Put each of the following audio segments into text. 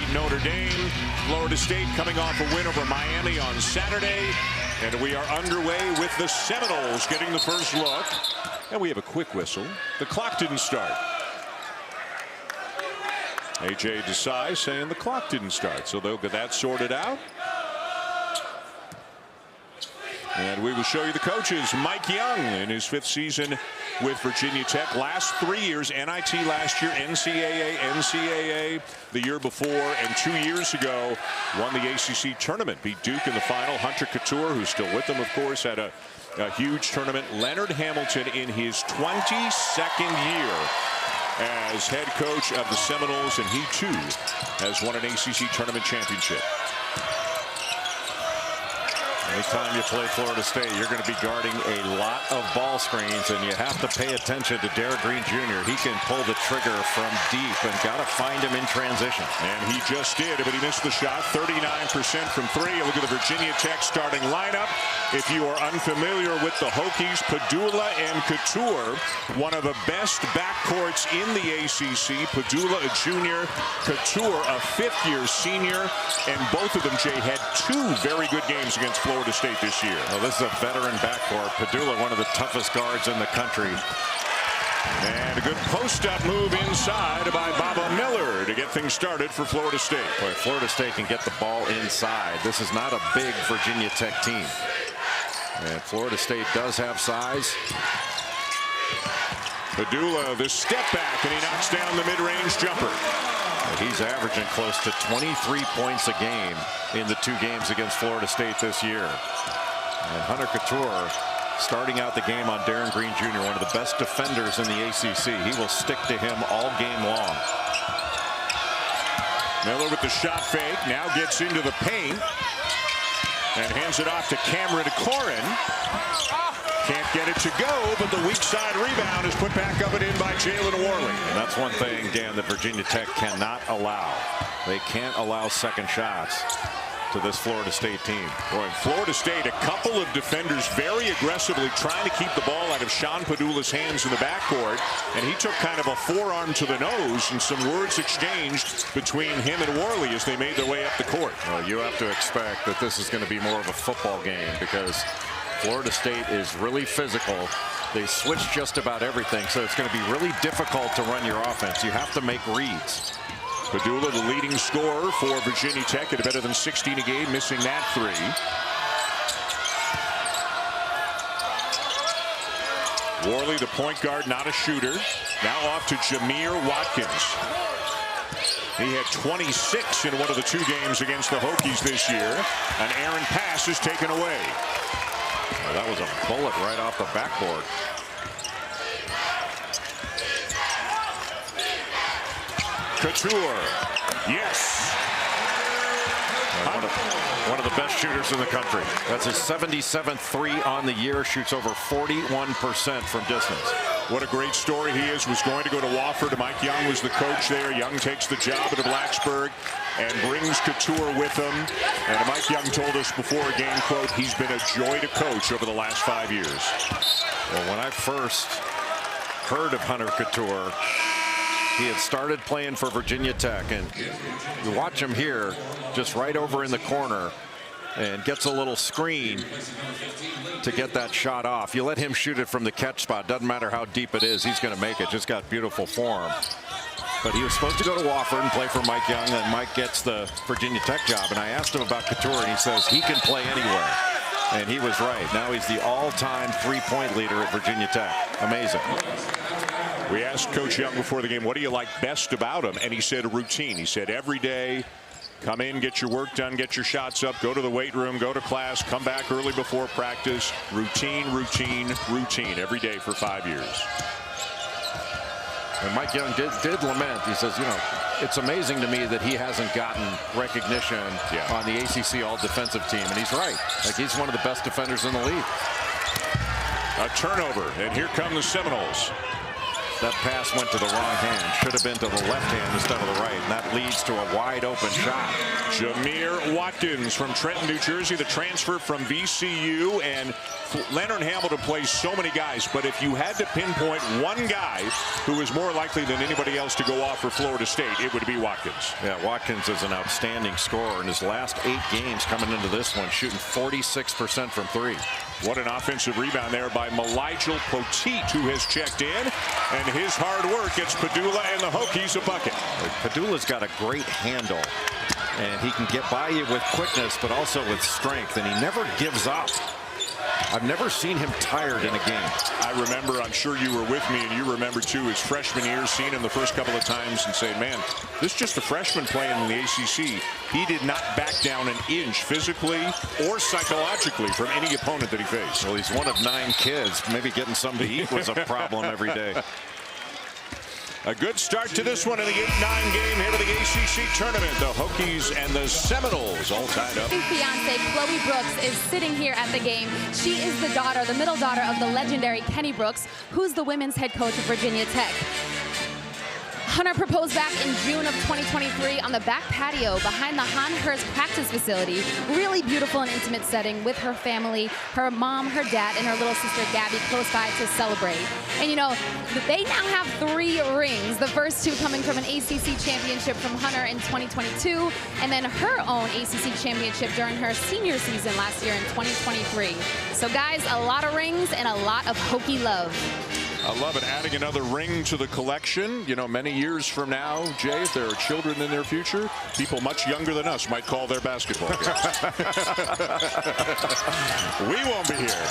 beat Notre Dame. Florida State coming off a win over Miami on Saturday. And we are underway with the Seminoles getting the first look. And we have a quick whistle. The clock didn't start. A.J. Desai saying the clock didn't start. So they'll get that sorted out. And we will show you the coaches. Mike Young in his 5th season with Virginia Tech. Last 3 years, NIT last year, NCAA the year before, and 2 years ago won the ACC tournament. Beat Duke in the final. Hunter Couture, who's still with them, of course, had a huge tournament. Leonard Hamilton in his 22nd year as head coach of the Seminoles, and he too has won an ACC tournament championship. Anytime you play Florida State, you're going to be guarding a lot of ball screens, and you have to pay attention to Darren Green Jr. He can pull the trigger from deep, and got to find him in transition. And he just did, but he missed the shot. 39% from 3. Look at the Virginia Tech starting lineup. If you are unfamiliar with the Hokies, Pedulla and Couture, one of the best backcourts in the ACC. Pedulla, a junior, Couture, a 5th-year senior, and both of them, Jay, had 2 very good games against Florida State this year. Well, this is a veteran backcourt. Pedulla, one of the toughest guards in the country. And a good post-up move inside by Baba Miller to get things started for Florida State. Boy, Florida State can get the ball inside. This is not a big Virginia Tech team. And Florida State does have size. Pedulla, the step back, and he knocks down the mid-range jumper. He's averaging close to 23 points a game in the 2 games against Florida State this year. And Hunter Couture starting out the game on Darren Green Jr., one of the best defenders in the ACC. He will stick to him all game long. Miller with the shot fake, now gets into the paint and hands it off to Cameron Corin. Can't get it to go, but the weak side rebound is put back up and in by Jalen Warley. And that's one thing, Dan, that Virginia Tech cannot allow. They can't allow second shots to this Florida State team. Boy, Florida State, a couple of defenders very aggressively trying to keep the ball out of Sean Pedulla's hands in the backcourt, and he took kind of a forearm to the nose, and some words exchanged between him and Warley as they made their way up the court. Well, you have to expect that this is going to be more of a football game, because Florida State is really physical. They switch just about everything, so it's going to be really difficult to run your offense. You have to make reads. Pedulla, the leading scorer for Virginia Tech, at better than 16 a game, missing that 3. Warley, the point guard, not a shooter. Now off to Jamir Watkins. He had 26 in one of the 2 games against the Hokies this year. An errant pass is taken away. Well, that was a bullet right off the backboard. Couture, yes. One of the best shooters in the country. That's his 77th 3 on the year. Shoots over 41% from distance. What a great story he is. Was going to go to Wofford. Mike Young was the coach there. Young takes the job at Blacksburg and brings Couture with him. And Mike Young told us before a game, quote, he's been a joy to coach over the last 5 years. Well, when I first heard of Hunter Couture, he had started playing for Virginia Tech, and you watch him here, just right over in the corner, and gets a little screen to get that shot off. You let him shoot it from the catch spot. Doesn't matter how deep it is, he's going to make it. Just got beautiful form. But he was supposed to go to Wofford and play for Mike Young, and Mike gets the Virginia Tech job. And I asked him about Couture, and he says he can play anywhere. And he was right. Now he's the all-time 3-point leader at Virginia Tech. Amazing. We asked Coach Young before the game, what do you like best about him? And he said routine. He said every day, come in, get your work done, get your shots up, go to the weight room, go to class, come back early before practice. Routine, routine, routine every day for 5 years. And Mike Young did lament. He says, you know, it's amazing to me that he hasn't gotten recognition on the ACC all-defensive team. And he's right. Like, he's one of the best defenders in the league. A turnover, and here come the Seminoles. That pass went to the wrong hand. Should have been to the left hand instead of the right. And that leads to a wide open shot. Jamir Watkins from Trenton, New Jersey, the transfer from VCU. And Leonard Hamilton plays so many guys, but if you had to pinpoint one guy who is more likely than anybody else to go off for Florida State, it would be Watkins. Yeah, Watkins is an outstanding scorer. In his last 8 games coming into this one, shooting 46% from 3. What an offensive rebound there by Maligel Poteet, who has checked in, and his hard work gets Pedulla and the Hokies a bucket. Pedulla's got a great handle, and he can get by you with quickness, but also with strength, and he never gives up. I've never seen him tired in a game. I remember, I'm sure you were with me, and you remember too, his freshman year, seeing him the first couple of times and saying, man, this is just a freshman playing in the ACC. He did not back down an inch physically or psychologically from any opponent that he faced. Well, he's one of 9 kids. Maybe getting something to eat was a problem every day. A good start to this one in the 8-9 game here with the ACC tournament. The Hokies and the Seminoles all tied up. His fiance, Chloe Brooks, is sitting here at the game. She is the daughter, the middle daughter of the legendary Kenny Brooks, who's the women's head coach of Virginia Tech. Hunter proposed back in June of 2023 on the back patio behind the Han-Hurst practice facility. Really beautiful and intimate setting with her family, her mom, her dad, and her little sister Gabby close by to celebrate. And you know, they now have 3 rings, the first 2 coming from an ACC championship from Hunter in 2022, and then her own ACC championship during her senior season last year in 2023. So guys, a lot of rings and a lot of Hokie love. I love it. Adding another ring to the collection. You know, many years from now, Jay, if there are children in their future, people much younger than us might call their basketball games. We won't be here.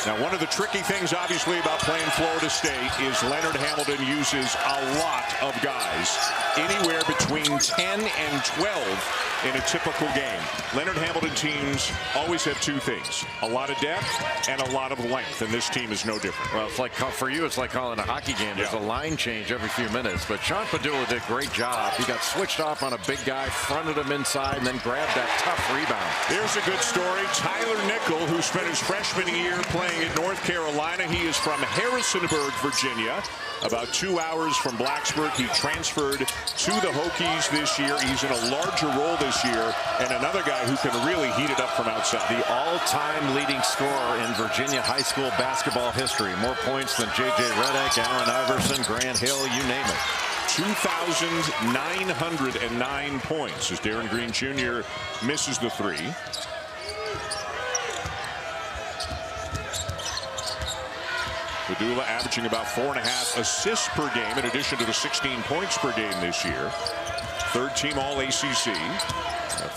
Now, one of the tricky things, obviously, about playing Florida State is Leonard Hamilton uses a lot of guys, anywhere between 10 and 12 in a typical game. Leonard Hamilton teams always have 2 things, a lot of depth and a lot of length, and this team is no different. Well, it's like, for you, it's like calling a hockey game. There's a line change every few minutes, but Sean Pedulla did a great job. He got switched off on a big guy, fronted him inside, and then grabbed that tough rebound. Here's a good story. Tyler Nickel, who spent his freshman year playing at North Carolina. He is from Harrisonburg, Virginia, about 2 hours from Blacksburg. He transferred to the Hokies this year. He's in a larger role this year, and another guy who can really heat it up from outside. The all-time leading scorer in Virginia high school basketball history. More points than J.J. Redick, Allen Iverson, Grant Hill, you name it. 2,909 points as Darren Green Jr. misses the 3. Pedulla averaging about 4.5 assists per game in addition to the 16 points per game this year. 3rd team All-ACC.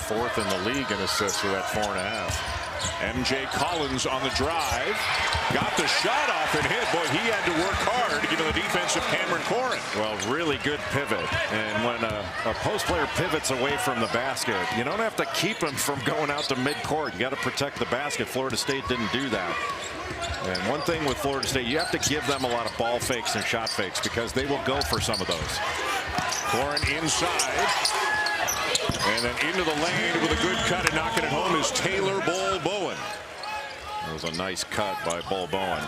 4th in the league in assists with that 4.5. MJ Collins on the drive. Got the shot off and hit. Boy, he had to work hard to get to the defense of Cameron Corrin. Well, really good pivot. And when a post player pivots away from the basket, you don't have to keep him from going out to midcourt. You got to protect the basket. Florida State didn't do that. And one thing with Florida State, you have to give them a lot of ball fakes and shot fakes because they will go for some of those. Corrin inside. And then into the lane with a good cut and knocking it home is Taylor Bull Bowen. That was a nice cut by Bull Bowen.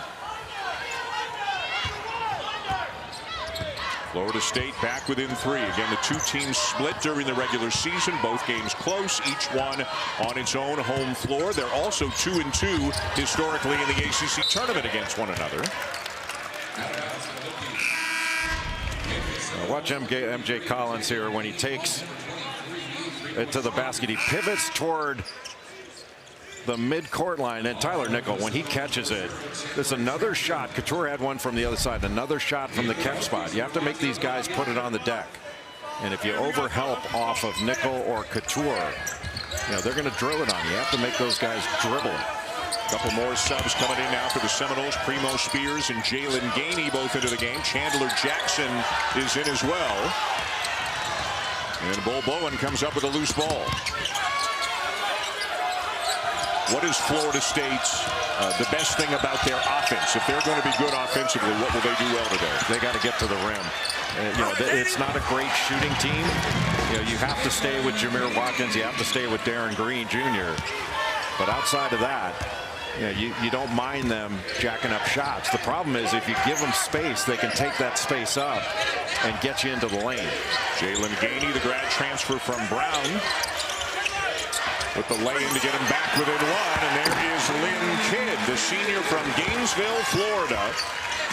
Florida State back within 3. Again, the 2 teams split during the regular season. Both games close, each one on its own home floor. They're also 2-2 historically in the ACC tournament against one another. Now watch MJ Collins here when he takes it to the basket. He pivots toward the mid-court line, and Tyler Nickel, when he catches it, there's another shot. Couture had one from the other side, another shot from the catch spot. You have to make these guys put it on the deck. And if you overhelp off of Nickel or Couture, you know, they're going to drill it on you. You have to make those guys dribble it. Couple more subs coming in now for the Seminoles. Primo Spears and Jalen Gainey both into the game. Chandler Jackson is in as well. And Bull Bowen comes up with a loose ball. What is Florida State's the best thing about their offense? If they're going to be good offensively, what will they do well today? They got to get to the rim. You know, it's not a great shooting team. You know, you have to stay with Jamir Watkins. You have to stay with Darren Green Jr. But outside of that, you don't mind them jacking up shots. The problem is if you give them space, they can take that space up and get you into the lane. Jalen Gainey, the grad transfer from Brown, with the lay-in to get him back within one. And there is Lynn Kidd, the senior from Gainesville, Florida.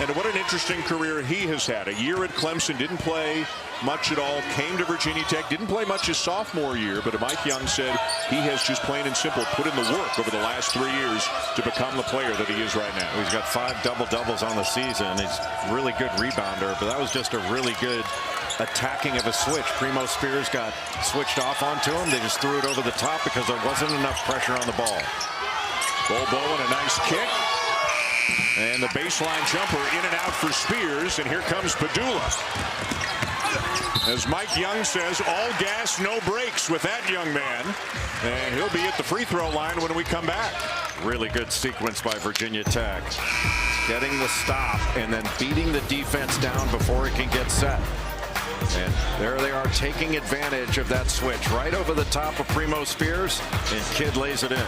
And what an interesting career he has had. A year at Clemson, didn't play much at all, came to Virginia Tech, didn't play much his sophomore year, but Mike Young said he has just plain and simple put in the work over the last 3 years to become the player that he is right now. He's got 5 double-doubles on the season. He's a really good rebounder, but that was just a really good attacking of a switch. Primo Spears got switched off onto him. They just threw it over the top because there wasn't enough pressure on the ball. Bobo and a nice kick. And the baseline jumper in and out for Spears, and here comes Pedulla. As Mike Young says, all gas, no brakes with that young man. And he'll be at the free throw line when we come back. Really good sequence by Virginia Tech. Getting the stop and then beating the defense down before it can get set. And there they are taking advantage of that switch right over the top of Primo Spears, and Kidd lays it in.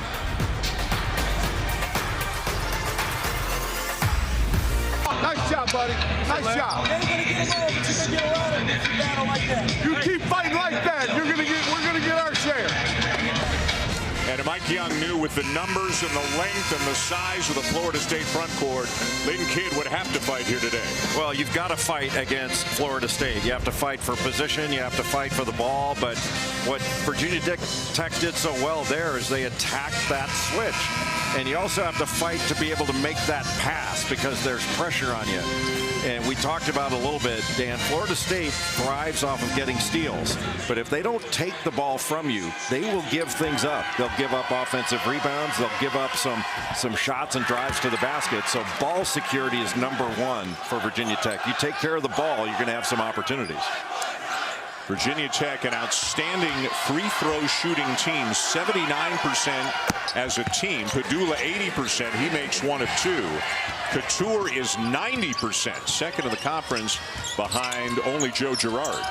Nice job, buddy. Nice job. You keep fighting like that, we're gonna get our share. And Mike Young knew with the numbers and the length and the size of the Florida State front court, Lynn Kidd would have to fight here today. Well, you've got to fight against Florida State. You have to fight for position. You have to fight for the ball. But what Virginia Tech did so well there is they attacked that switch. And you also have to fight to be able to make that pass because there's pressure on you. And we talked about a little bit, Dan, Florida State thrives off of getting steals. But if they don't take the ball from you, they will give things up. They'll give up offensive rebounds. They'll give up some shots and drives to the basket. So ball security is #1 for Virginia Tech. You take care of the ball, you're going to have some opportunities. Virginia Tech, an outstanding free throw shooting team, 79% as a team. Pedulla 80%. He makes 1 of 2. Couture is 90%, second in the conference behind only Joe Girard.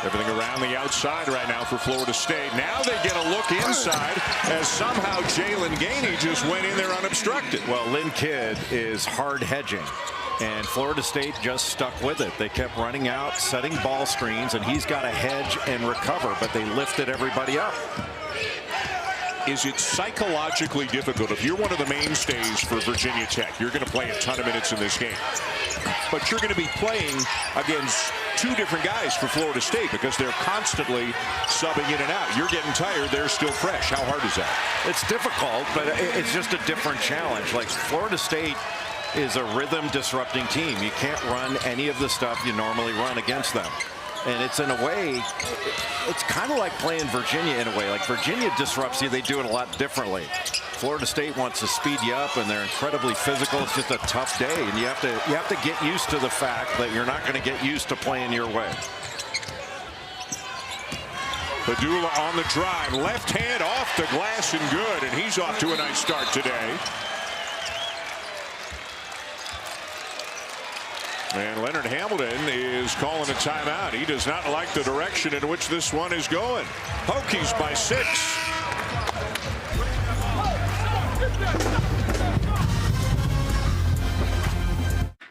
Everything around the outside right now for Florida State. Now they get a look inside as somehow Jalen Gainey just went in there unobstructed. Well, Lynn Kidd is hard hedging, and Florida State just stuck with it. They kept running out, setting ball screens, and he's got to hedge and recover, but they lifted everybody up. Is it psychologically difficult if you're one of the mainstays for Virginia Tech? You're going to play a ton of minutes in this game, but you're going to be playing against 2 different guys for Florida State because they're constantly subbing in and out. You're getting tired. They're still fresh. How hard is that? It's difficult, but it's just a different challenge. Like Florida State is a rhythm disrupting team. You can't run any of the stuff you normally run against them. And it's in a way, it's kind of like playing Virginia in a way. Like Virginia disrupts you, they do it a lot differently. Florida State wants to speed you up, and they're incredibly physical. It's just a tough day, and you have to get used to the fact that you're not going to get used to playing your way. Pedulla on the drive, left hand off the glass and good, and he's off to a nice start today. And Leonard Hamilton is calling a timeout. He does not like the direction in which this one is going. Hokies by 6.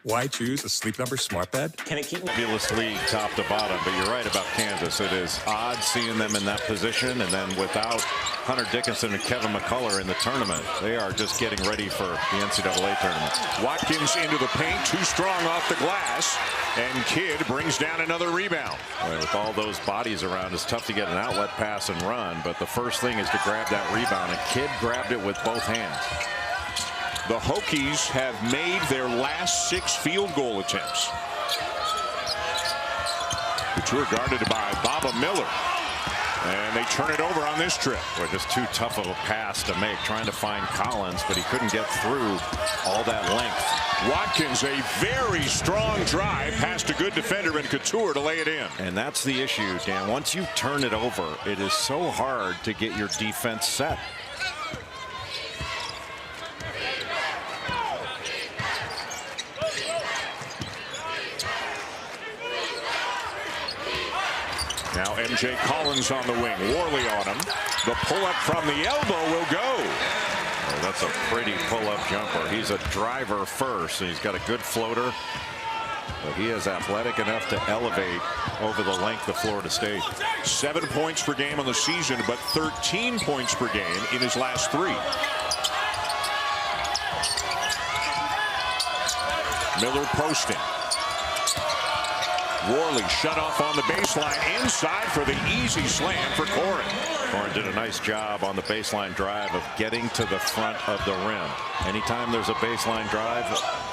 Why choose a Sleep Number smart bed? Can it keep fabulous league top to bottom? But you're right about Kansas. It is odd seeing them in that position, and then without Hunter Dickinson and Kevin McCullough in the tournament, they are just getting ready for the NCAA tournament. Watkins into the paint, too strong off the glass, and Kidd brings down another rebound. Well, with all those bodies around, it's tough to get an outlet pass and run, but the first thing is to grab that rebound, and Kidd grabbed it with both hands. The Hokies have made their last 6 field goal attempts. Couture guarded by Baba Miller. And they turn it over on this trip. Boy, just too tough of a pass to make, trying to find Collins, but he couldn't get through all that length. Watkins, a very strong drive past a good defender in Couture to lay it in. And that's the issue, Dan. Once you turn it over, it is so hard to get your defense set. MJ Collins on the wing. Warley on him. The pull-up from the elbow will go. Oh, that's a pretty pull-up jumper. He's a driver first, and he's got a good floater. But he is athletic enough to elevate over the length of Florida State. 7 points per game on the season, but 13 points per game in his last 3. Miller posting. Warley shut off on the baseline inside for the easy slam for Corin. Corin did a nice job on the baseline drive of getting to the front of the rim. Anytime there's a baseline drive,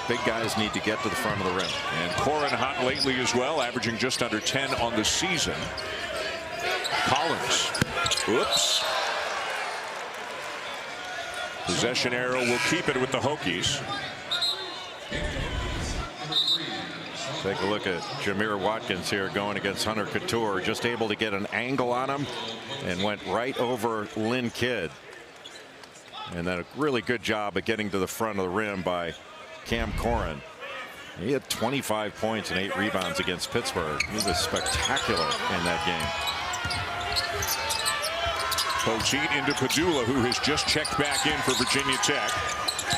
big guys need to get to the front of the rim. And Corin hot lately as well, averaging just under 10 on the season. Collins. Oops. Possession arrow will keep it with the Hokies. Take a look at Jamir Watkins here going against Hunter Couture. Just able to get an angle on him and went right over Lynn Kidd. And then a really good job at getting to the front of the rim by Cam Corin. He had 25 points and 8 rebounds against Pittsburgh. He was spectacular in that game. Poteet into Pedulla, who has just checked back in for Virginia Tech.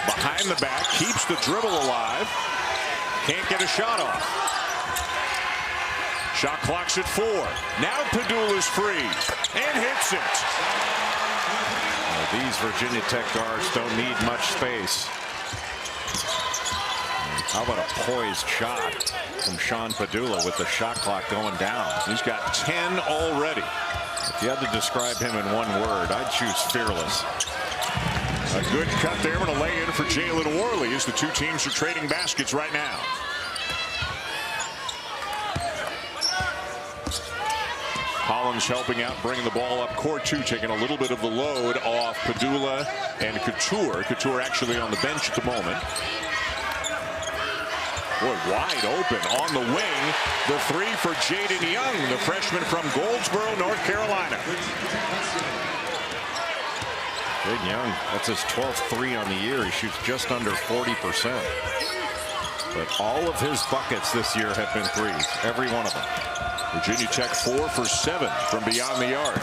Behind the back, keeps the dribble alive. Can't get a shot off. Shot clock's at 4. Now Pedulla's free and hits it. These Virginia Tech guards don't need much space. How about a poised shot from Sean Pedulla with the shot clock going down? He's got 10 already. If you had to describe him in one word, I'd choose fearless. A good cut there, and a lay in for Jalen Warley as the two teams are trading baskets right now. Collins helping out, bringing the ball up court too, taking a little bit of the load off Pedulla and Couture. Couture actually on the bench at the moment. Boy, wide open on the wing. The 3 for Jaden Young, the freshman from Goldsboro, North Carolina. Jaden Young, that's his 12th 3 on the year. He shoots just under 40%. But all of his buckets this year have been threes, every one of them. Virginia Tech 4 for 7 from beyond the arc.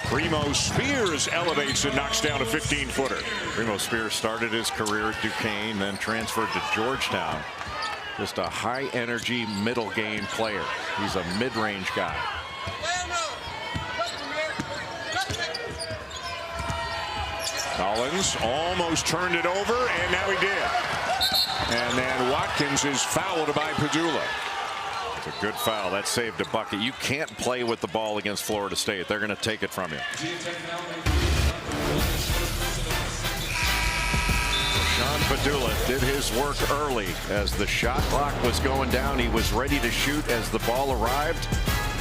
Primo Spears elevates and knocks down a 15-footer. Primo Spears started his career at Duquesne, then transferred to Georgetown. Just a high-energy middle game player. He's a mid-range guy. Collins almost turned it over, and now he did. And then Watkins is fouled by Pedulla. It's a good foul. That saved a bucket. You can't play with the ball against Florida State. They're going to take it from you. Sean Pedulla did his work early. As the shot clock was going down, he was ready to shoot as the ball arrived.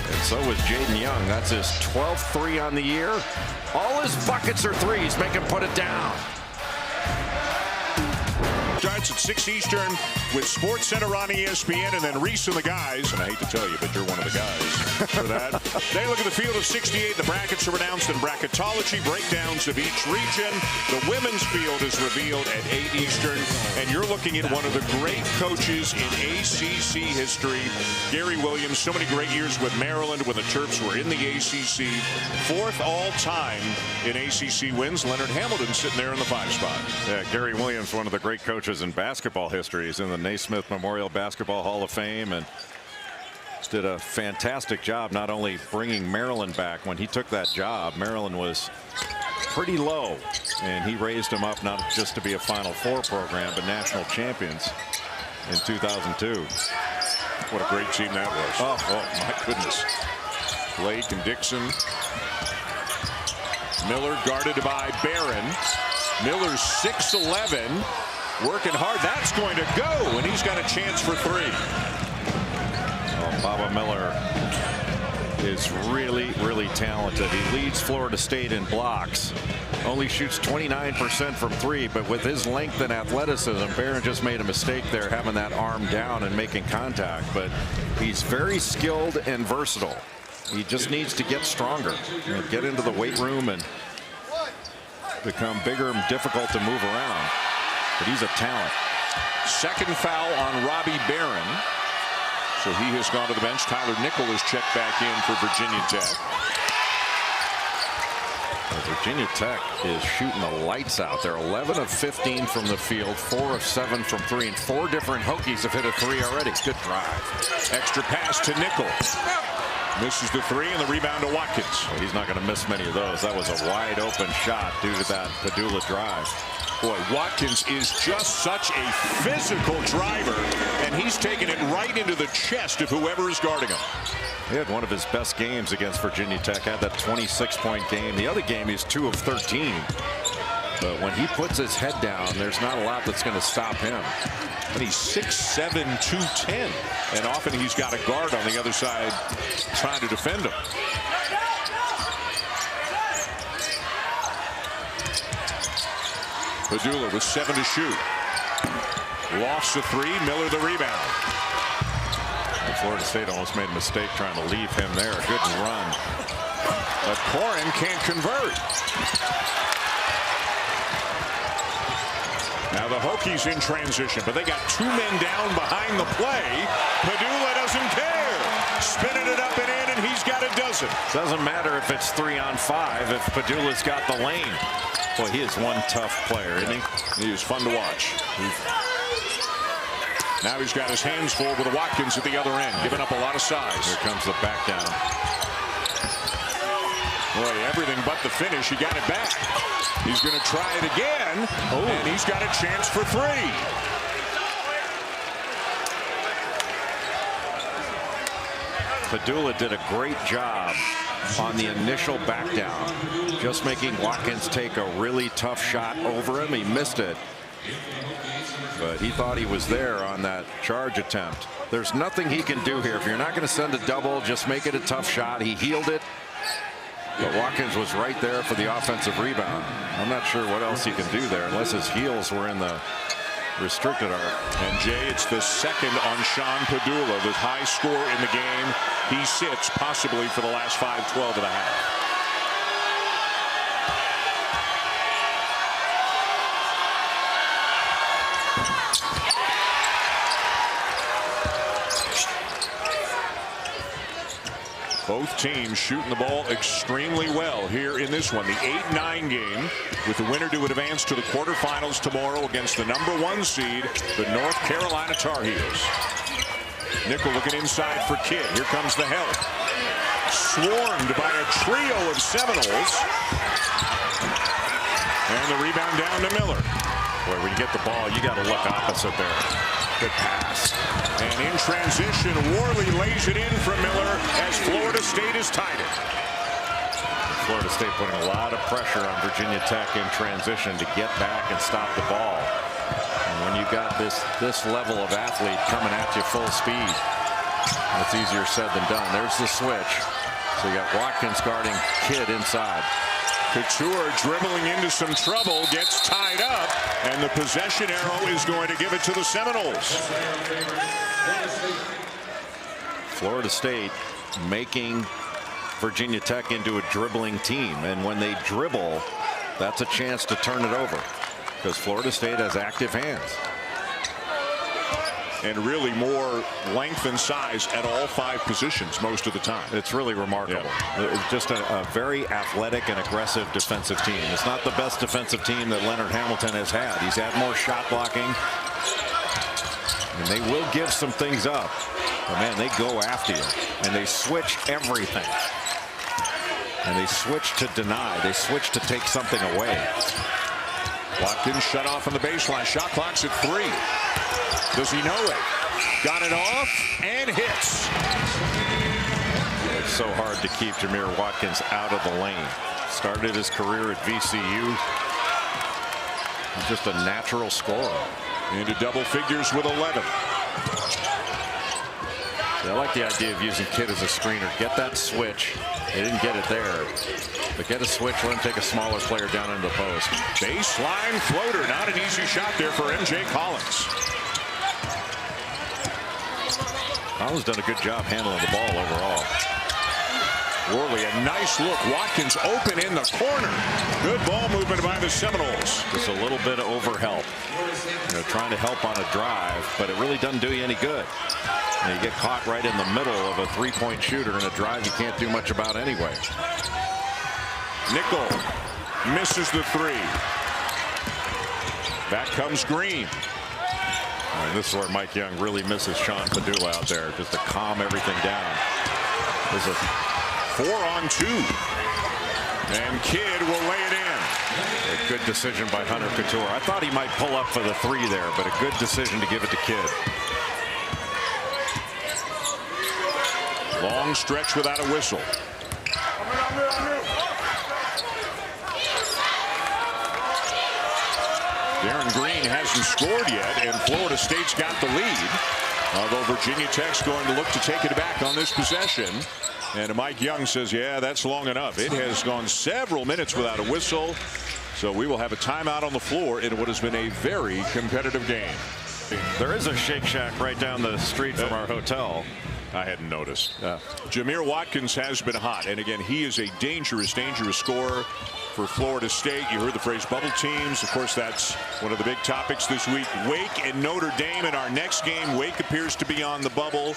And so was Jaden Young. That's his 12th 3 on the year. All his buckets are threes. Make him put it down. Starts at 6 Eastern with SportsCenter on ESPN, and then Reese and the guys, and I hate to tell you, but you're one of the guys for that. They look at the field of 68. The brackets are announced in bracketology, breakdowns of each region. The women's field is revealed at 8 Eastern, and you're looking at one of the great coaches in ACC history, Gary Williams. So many great years with Maryland when the Terps were in the ACC. 4th all-time in ACC wins. Leonard Hamilton sitting there in the 5 spot. Yeah, Gary Williams, one of the great coaches in basketball history. He's in the Naismith Memorial Basketball Hall of Fame and did a fantastic job not only bringing Maryland back. When he took that job, Maryland was pretty low, and he raised them up not just to be a Final Four program, but national champions in 2002. What a great team that was. Oh my goodness. Blake and Dixon. Miller guarded by Barron. Miller's 6'11". Working hard. That's going to go, and he's got a chance for 3. Oh, Baba Miller is really, really talented. He leads Florida State in blocks. Only shoots 29% from 3, but with his length and athleticism, Barron just made a mistake there having that arm down and making contact. But he's very skilled and versatile. He just needs to get stronger, get into the weight room and become bigger and difficult to move around. But he's a talent. Second foul on Robbie Barron. So he has gone to the bench. Tyler Nickel is checked back in for Virginia Tech. Virginia Tech is shooting the lights out. They're 11 of 15 from the field, 4 of 7 from 3, and 4 different Hokies have hit a 3 already. Good drive. Extra pass to Nickel. Misses the 3, and the rebound to Watkins. Well, he's not going to miss many of those. That was a wide open shot due to that Pedulla drive. Boy, Watkins is just such a physical driver, and he's taking it right into the chest of whoever is guarding him. He had one of his best games against Virginia Tech. Had that 26-point game. The other game he's 2 of 13. But when he puts his head down, there's not a lot that's going to stop him. And he's 6'7", 210. And often he's got a guard on the other side trying to defend him. Pedulla with 7 to shoot. Lofts the 3. Miller the rebound. Florida State almost made a mistake trying to leave him there. Good run. But Corin can't convert. Now the Hokies in transition, but they got 2 men down behind the play. Pedulla doesn't care. Spinning it up and in, and he's got a dozen. Doesn't matter if it's 3 on 5 if Pedulla's got the lane. Boy, he is one tough player, isn't he? He is fun to watch. Now he's got his hands full with Watkins at the other end, giving up a lot of size. Here comes the back down. Boy, everything but the finish. He got it back. He's going to try it again, and he's got a chance for 3. Pedulla did a great job on the initial back down, just making Watkins take a really tough shot over him. He missed it, but he thought he was there on that charge attempt. There's nothing he can do here. If you're not going to send a double, just make it a tough shot. He healed it, but Watkins was right there for the offensive rebound. I'm not sure what else he can do there unless his heels were in the restricted arc. And Jay, it's the second on Sean Pedulla, the high score in the game. He sits possibly for the last 5-12 and a half. Both teams shooting the ball extremely well here in this one. The 8-9 game, with the winner to advance to the quarterfinals tomorrow against the #1 seed, the North Carolina Tar Heels. Nickel looking inside for Kidd. Here comes the help. Swarmed by a trio of Seminoles. And the rebound down to Miller. Boy, when you get the ball, you got to look opposite there. Good pass. And in transition, Warley lays it in for Miller as Florida State is tied it. Florida State putting a lot of pressure on Virginia Tech in transition to get back and stop the ball. And when you got this level of athlete coming at you full speed, it's easier said than done. There's the switch. So you got Watkins guarding Kidd inside. Couture dribbling into some trouble, gets tied up, and the possession arrow is going to give it to the Seminoles. Florida State making Virginia Tech into a dribbling team, and when they dribble, that's a chance to turn it over because Florida State has active hands. And really more length and size at all 5 positions most of the time. It's really remarkable. Yeah. It's just a very athletic and aggressive defensive team. It's not the best defensive team that Leonard Hamilton has had. He's had more shot blocking. And they will give some things up. But man, they go after you. And they switch everything. And they switch to deny. They switch to take something away. Watkins shut off on the baseline. Shot clock's at 3. Does he know it? Got it off and hits. It's so hard to keep Jamir Watkins out of the lane. Started his career at VCU. He's just a natural scorer. Into double figures with 11. I like the idea of using Kidd as a screener. Get that switch. They didn't get it there. But get a switch, let him take a smaller player down into the post. Baseline floater. Not an easy shot there for MJ Collins. Collins done a good job handling the ball overall. Warley, a nice look. Watkins open in the corner. Good ball movement by the Seminoles. Just a little bit of overhelp. Trying to help on a drive, but it really doesn't do you any good. You get caught right in the middle of a three-point shooter in a drive you can't do much about anyway. Nickel misses the three. Back comes Green. And this is where Mike Young really misses Sean Pedulla out there, just to calm everything down. There's a 4-on-2. And Kidd will lay it in. A good decision by Hunter Couture. I thought he might pull up for the three there, but a good decision to give it to Kidd. Long stretch without a whistle. Darren Green hasn't scored yet, and Florida State's got the lead. Although Virginia Tech's going to look to take it back on this possession. And Mike Young says, yeah, that's long enough. It has gone several minutes without a whistle. So we will have a timeout on the floor in what has been a very competitive game. There is a Shake Shack right down the street from our hotel. I hadn't noticed. Jamir Watkins has been hot. And again, he is a dangerous scorer for Florida State. You heard the phrase bubble teams. Of course, that's one of the big topics this week. Wake and Notre Dame in our next game. Wake appears to be on the bubble.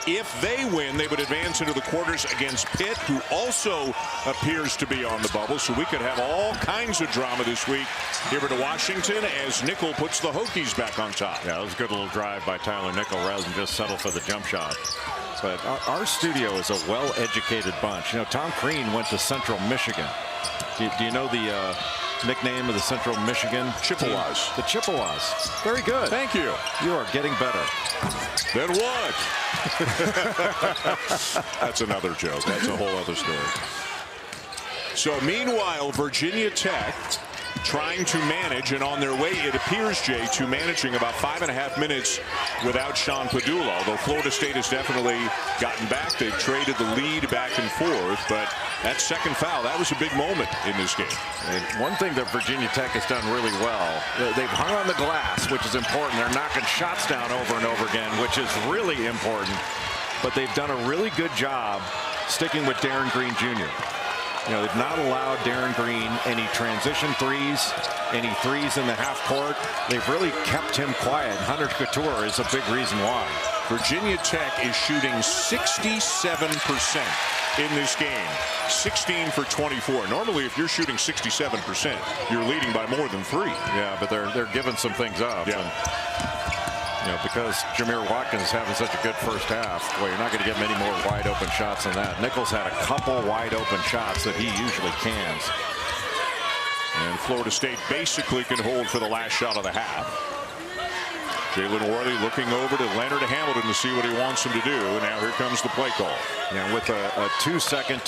If they win, they would advance into the quarters against Pitt, who also appears to be on the bubble. So we could have all kinds of drama this week here to Washington as Nickel puts the Hokies back on top. Yeah, that was a good little drive by Tyler Nickel rather than just settle for the jump shot. But our studio is a well-educated bunch. You know, Tom Crean went to Central Michigan. Do you know the nickname of the Central Michigan Chippewas? Team? The Chippewas. Very good. Thank you. You are getting better. Then what? That's another joke. That's a whole other story. So meanwhile, Virginia Tech trying to manage, and on their way, it appears, Jay, to managing about 5.5 minutes without Sean Pedulla. Although Florida State has definitely gotten back. They've traded the lead back and forth, but that second foul, that was a big moment in this game. And one thing that Virginia Tech has done really well, they've hung on the glass, which is important. They're knocking shots down over and over again, which is really important. But they've done a really good job sticking with Darren Green Jr. You know, they've not allowed Darren Green any transition threes, any threes in the half court. They've really kept him quiet. Hunter Couture is a big reason why. Virginia Tech is shooting 67% in this game. 16 for 24. Normally, if you're shooting 67%, you're leading by more than 3. Yeah, but they're giving some things up. Yeah. And, you know, because Jamir Watkins is having such a good first half, well, you're not going to get many more wide open shots than that. Nickel's had a couple wide open shots that he usually cans. And Florida State basically can hold for the last shot of the half. Jalen Warley looking over to Leonard Hamilton to see what he wants him to do. And now here comes the play call. Yeah, with a 3 second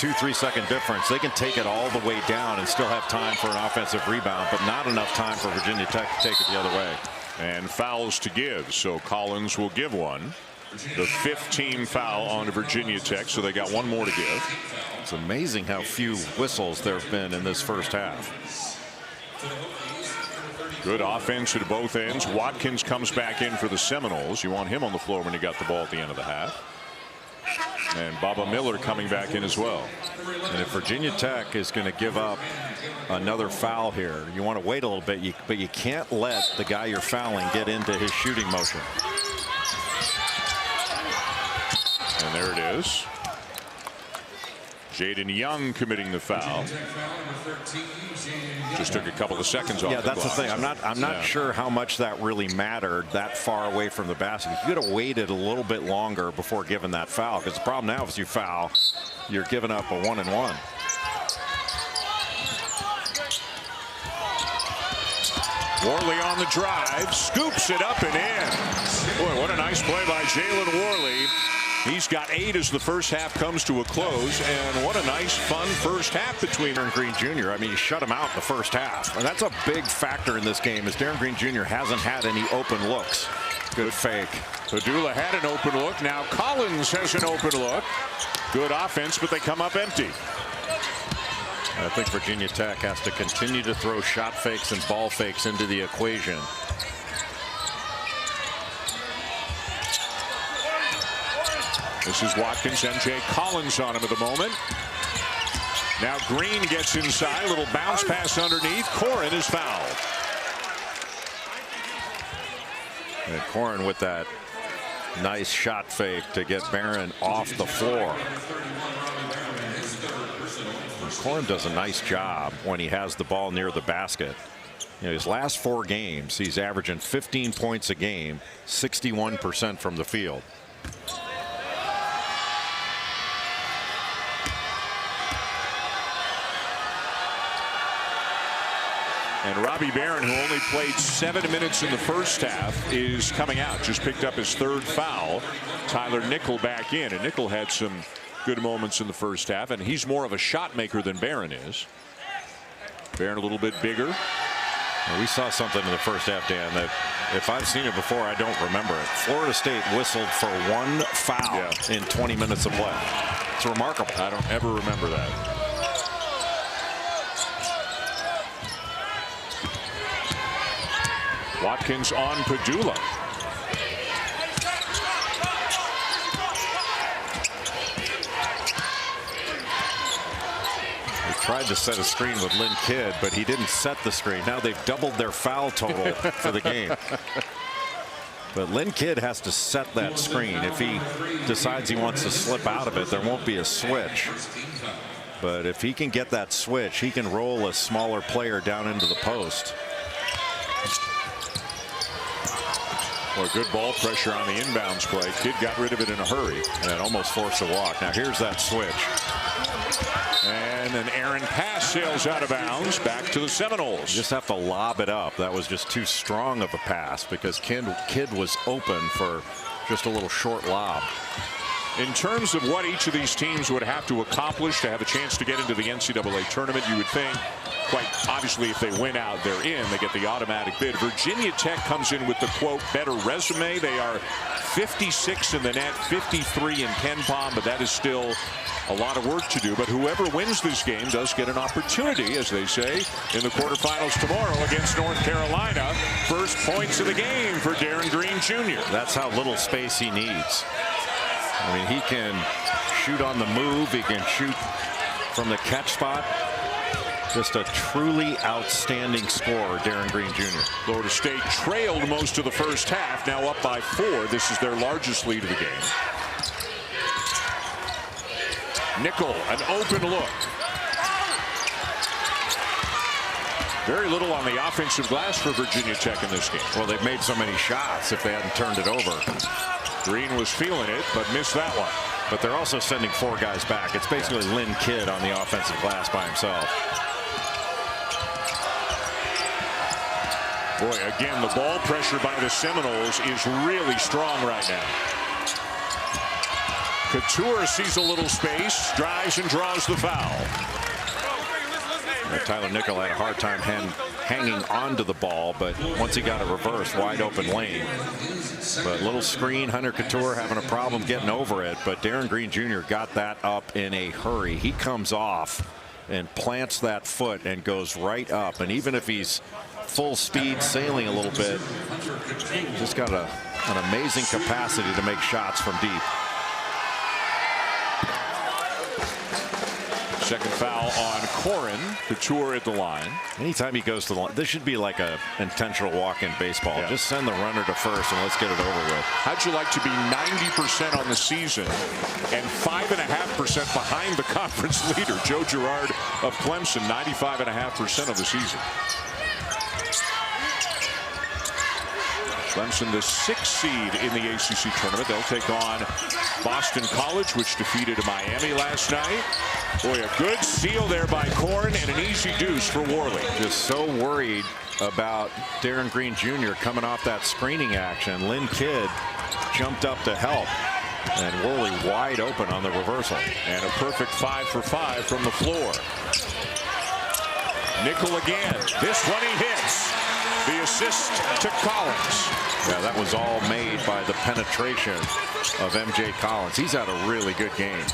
difference, they can take it all the way down and still have time for an offensive rebound, but not enough time for Virginia Tech to take it the other way. And fouls to give, so Collins will give one. The 5th team foul on Virginia Tech, so they got one more to give. It's amazing how few whistles there have been in this first half. Good offense at both ends. Watkins comes back in for the Seminoles. You want him on the floor when he got the ball at the end of the half. And Baba Miller coming back in as well. And if Virginia Tech is going to give up another foul here, you want to wait a little bit, but you can't let the guy you're fouling get into his shooting motion. And there it is. Jaden Young committing the foul. Just took a couple of seconds off. Yeah, that's the thing. I'm not sure how much that really mattered that far away from the basket. You could have waited a little bit longer before giving that foul, because the problem now is you foul, you're giving up a 1-and-1. Warley on the drive, scoops it up and in. Boy, what a nice play by Jalen Warley. He's got 8 as the first half comes to a close, and what a nice, fun first half between Darren Green Jr. I mean, you shut him out in the first half, and that's a big factor in this game. Is Darren Green Jr. hasn't had any open looks. Good fake. Pedulla had an open look. Now Collins has an open look. Good offense, but they come up empty. I think Virginia Tech has to continue to throw shot fakes and ball fakes into the equation. This is Watkins, MJ Collins on him at the moment. Now Green gets inside. Little bounce pass underneath. Corin is fouled. And Corin with that nice shot fake to get Barron off the floor. Corin does a nice job when he has the ball near the basket. You know, his last 4 games, he's averaging 15 points a game, 61% from the field. And Robbie Barron, who only played 7 minutes in the first half, is coming out. Just picked up his 3rd foul. Tyler Nickel back in. And Nickel had some good moments in the first half. And he's more of a shot maker than Barron is. Barron a little bit bigger. Well, we saw something in the first half, Dan, that if I've seen it before, I don't remember it. Florida State whistled for 1 foul in 20 minutes of play. It's remarkable. I don't ever remember that. Watkins on Pedulla. They tried to set a screen with Lynn Kidd, but he didn't set the screen. Now they've doubled their foul total for the game. But Lynn Kidd has to set that screen. If he decides he wants to slip out of it, there won't be a switch. But if he can get that switch, he can roll a smaller player down into the post. Well, good ball pressure on the inbounds play. Kidd got rid of it in a hurry. And almost forced a walk. Now here's that switch. And an errant pass sails out of bounds back to the Seminoles. You just have to lob it up. That was just too strong of a pass because Kidd was open for just a little short lob. In terms of what each of these teams would have to accomplish to have a chance to get into the NCAA tournament, you would think, quite obviously, if they win out, they're in. They get the automatic bid. Virginia Tech comes in with the, quote, better resume. They are 56 in the net, 53 in Ken Palm, but that is still a lot of work to do. But whoever wins this game does get an opportunity, as they say, in the quarterfinals tomorrow against North Carolina. First points of the game for Darren Green Jr. That's how little space he needs. I mean, he can shoot on the move. He can shoot from the catch spot. Just a truly outstanding scorer, Darren Green Jr. Florida State trailed most of the first half, now up by 4. This is their largest lead of the game. Nickel, an open look. Very little on the offensive glass for Virginia Tech in this game. Well, they've made so many shots if they hadn't turned it over. Green was feeling it, but missed that one. But they're also sending 4 guys back. It's basically Lynn Kidd on the offensive glass by himself. Boy, again, the ball pressure by the Seminoles is really strong right now. Couture sees a little space, drives and draws the foul. Tyler Nickel had a hard time hanging onto the ball, but once he got it reversed, wide open lane. But little screen, Hunter Couture having a problem getting over it, but Darren Green Jr. got that up in a hurry. He comes off and plants that foot and goes right up. And even if he's full speed sailing a little bit, just got an amazing capacity to make shots from deep. Second foul on Corin. Couture at the line. Anytime he goes to the line, this should be like a intentional walk-in baseball. Yeah. Just send the runner to first and let's get it over with. How'd you like to be 90% on the season and 5.5% behind the conference leader, Joe Girard of Clemson, 95.5% of the season. Clemson, the 6th seed in the ACC tournament. They'll take on Boston College, which defeated Miami last night. Boy, a good steal there by Corin and an easy deuce for Warley. Just so worried about Darren Green Jr. coming off that screening action. Lynn Kidd jumped up to help. And Warley wide open on the reversal. And a perfect 5 for 5 from the floor. Nickel again. This one he hits. The assist to Collins. Yeah, that was all made by the penetration of MJ Collins. He's had a really good game.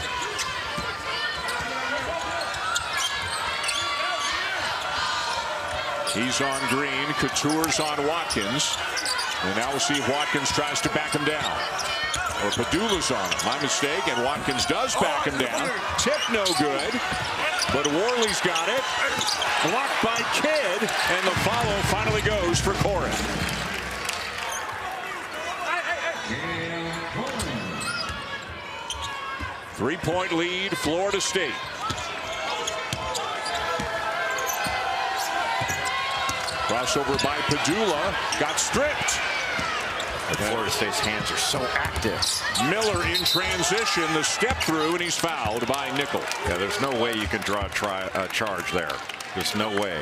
He's on Green. Couture's on Watkins. And now we'll see if Watkins tries to back him down. Or Pedulla's on him. My mistake, and Watkins does back him down. Tip no good, but Warley's got it. Blocked by Kidd, and the follow finally goes for Corinth. Three-point lead, Florida State. Crossover by Pedulla, got stripped. Florida State's hands are so active. Miller in transition, the step through, and he's fouled by Nickel. Yeah, there's no way you can draw a charge there. There's no way.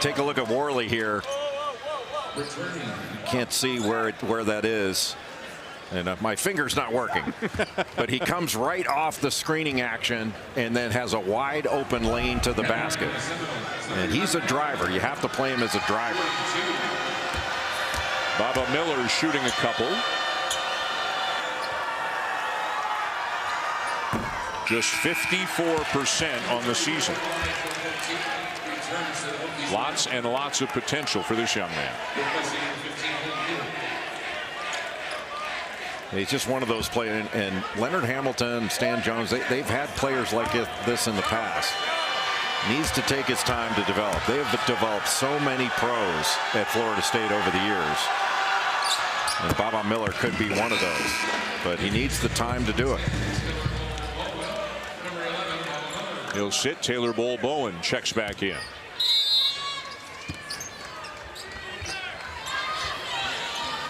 Take a look at Warley here. You can't see where that is. And my finger's not working. But he comes right off the screening action and then has a wide open lane to the basket. And he's a driver. You have to play him as a driver. Baba Miller shooting a couple. Just 54% on the season. Lots and lots of potential for this young man. He's just one of those players, and Leonard Hamilton, Stan Jones, they've had players like this in the past. Needs to take his time to develop. They have developed so many pros at Florida State over the years. And Baba Miller could be one of those, but he needs the time to do it. He'll sit. Taylor Bowen checks back in.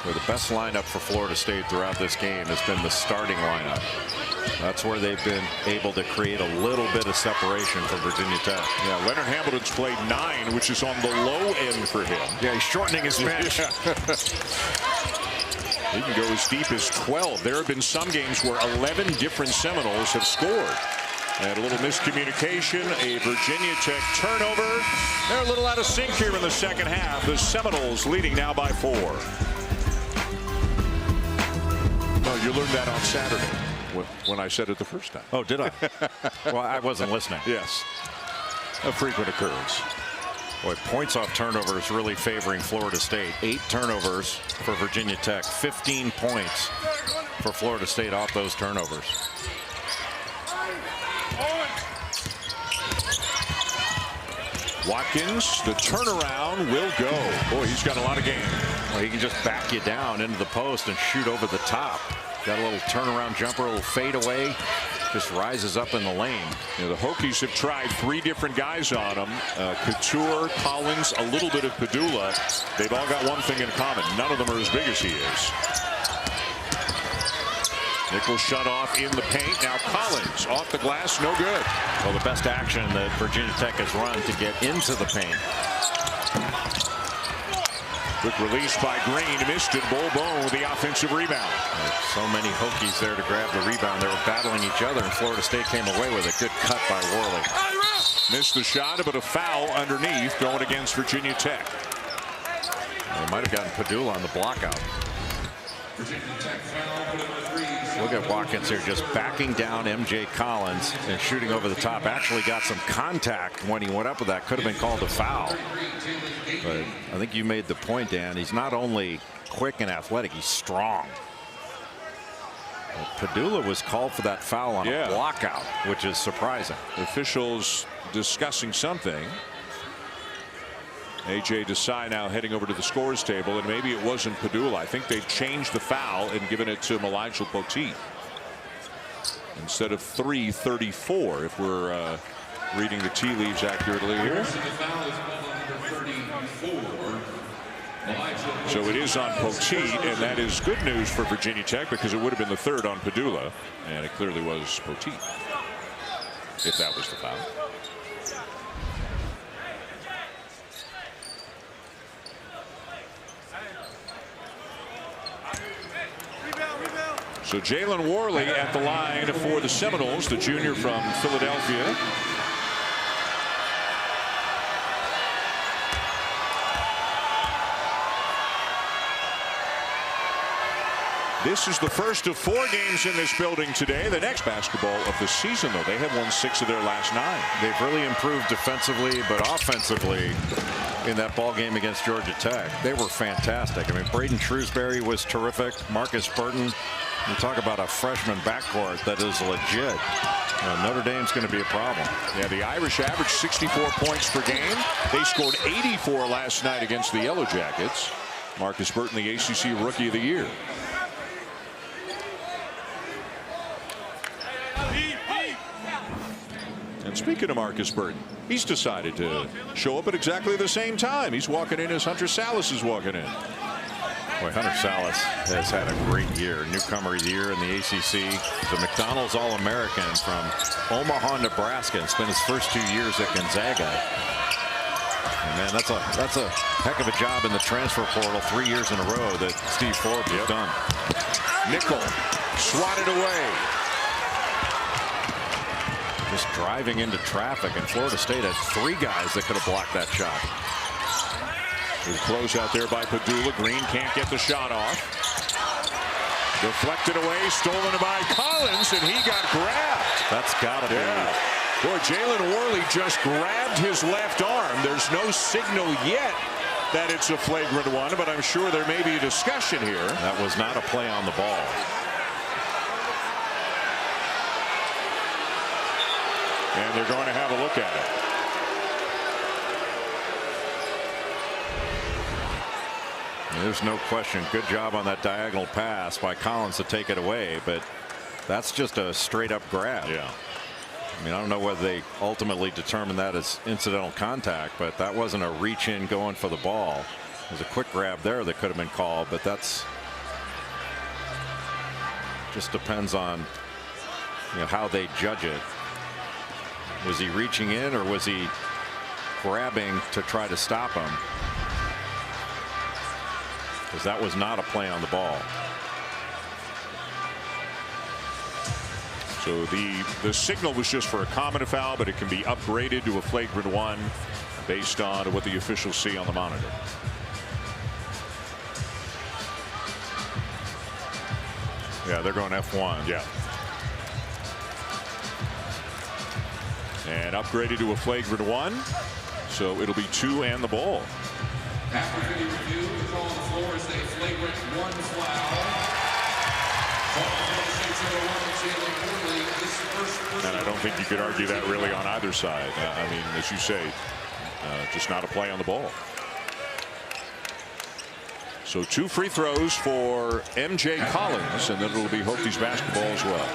Well, the best lineup for Florida State throughout this game has been the starting lineup. That's where they've been able to create a little bit of separation from Virginia Tech. Yeah, Leonard Hamilton's played 9, which is on the low end for him. Yeah, he's shortening his bench. Yeah. He can go as deep as 12. There have been some games where 11 different Seminoles have scored. And a little miscommunication, a Virginia Tech turnover. They're a little out of sync here in the second half. The Seminoles leading now by 4. Oh, you learned that on Saturday when I said it the first time. Oh, did I? Well, I wasn't listening. Yes. A frequent occurrence. Boy, points off turnovers really favoring Florida State. 8 turnovers for Virginia Tech. 15 points for Florida State off those turnovers. Watkins, the turnaround will go. Boy, he's got a lot of game. Well, he can just back you down into the post and shoot over the top. Got a little turnaround jumper, a little fade away. Just rises up in the lane. You know, the Hokies have tried 3 different guys on him. Couture, Collins, a little bit of Pedulla. They've all got one thing in common. None of them are as big as he is. Nickel shut off in the paint. Now Collins off the glass, no good. Well, the best action that Virginia Tech has run to get into the paint. Quick release by Green, missed it. Bowen with the offensive rebound. There's so many Hokies there to grab the rebound. They were battling each other, and Florida State came away with a good cut by Warley. Missed the shot, but a foul underneath going against Virginia Tech. They might have gotten Pedulla on the block out. Look at Watkins here just backing down MJ Collins and shooting over the top. Actually got some contact when he went up with that. Could have been called a foul. But I think you made the point, Dan. He's not only quick and athletic, he's strong. Pedulla was called for that foul on a block out, which is surprising. Officials discussing something. A.J. Desai now heading over to the scores table, and maybe it wasn't Pedulla. I think they've changed the foul and given it to Elijah Poteet instead of 3:34, if we're reading the tea leaves accurately here. So it is on Poteet, and that is good news for Virginia Tech because it would have been the 3rd on Pedulla, and it clearly was Poteet, if that was the foul. So Jalen Warley at the line for the Seminoles, the junior from Philadelphia. This is the first of 4 games in this building today. The next basketball of the season, though. They have won 6 of their last 9. They've really improved defensively, but offensively, in that ball game against Georgia Tech. They were fantastic. I mean, Braden Shrewsbury was terrific. Marcus Burton. You talk about a freshman backcourt that is legit. Notre Dame's going to be a problem. Yeah, the Irish averaged 64 points per game. They scored 84 last night against the Yellow Jackets. Marcus Burton, the ACC Rookie of the Year. And speaking of Marcus Burton, he's decided to show up at exactly the same time. He's walking in as Hunter Salas is walking in. Boy, Hunter Salas has had a great year. Newcomer of the year in the ACC. The McDonald's All-American from Omaha, Nebraska. And spent his first 2 years at Gonzaga. And man, that's a heck of a job in the transfer portal 3 years in a row that Steve Forbes has done. Nickel swatted away. Just driving into traffic, and Florida State had 3 guys that could have blocked that shot. Good close out there by Pedulla. Green can't get the shot off. Deflected away, stolen by Collins, and he got grabbed. That's got to be. Boy, Jalen Warley just grabbed his left arm. There's no signal yet that it's a flagrant one, but I'm sure there may be a discussion here. That was not a play on the ball. And they're going to have a look at it. There's no question. Good job on that diagonal pass by Collins to take it away, but that's just a straight up grab. Yeah. I mean, I don't know whether they ultimately determined that as incidental contact, but that wasn't a reach in going for the ball. There's a quick grab there that could have been called, but that's just depends on how they judge it. Was he reaching in, or was he grabbing to try to stop him? Because that was not a play on the ball. So the signal was just for a common foul, but it can be upgraded to a flagrant one based on what the officials see on the monitor. Yeah, they're going F1. Yeah. And upgraded to a flagrant one. So it'll be 2 and the ball. After any review, the call on the floor is a flagrant 1 foul. And I don't think you could argue that really on either side. I mean, as you say, just not a play on the ball. So 2 free throws for MJ Collins, and then it'll be Hokies basketball as well.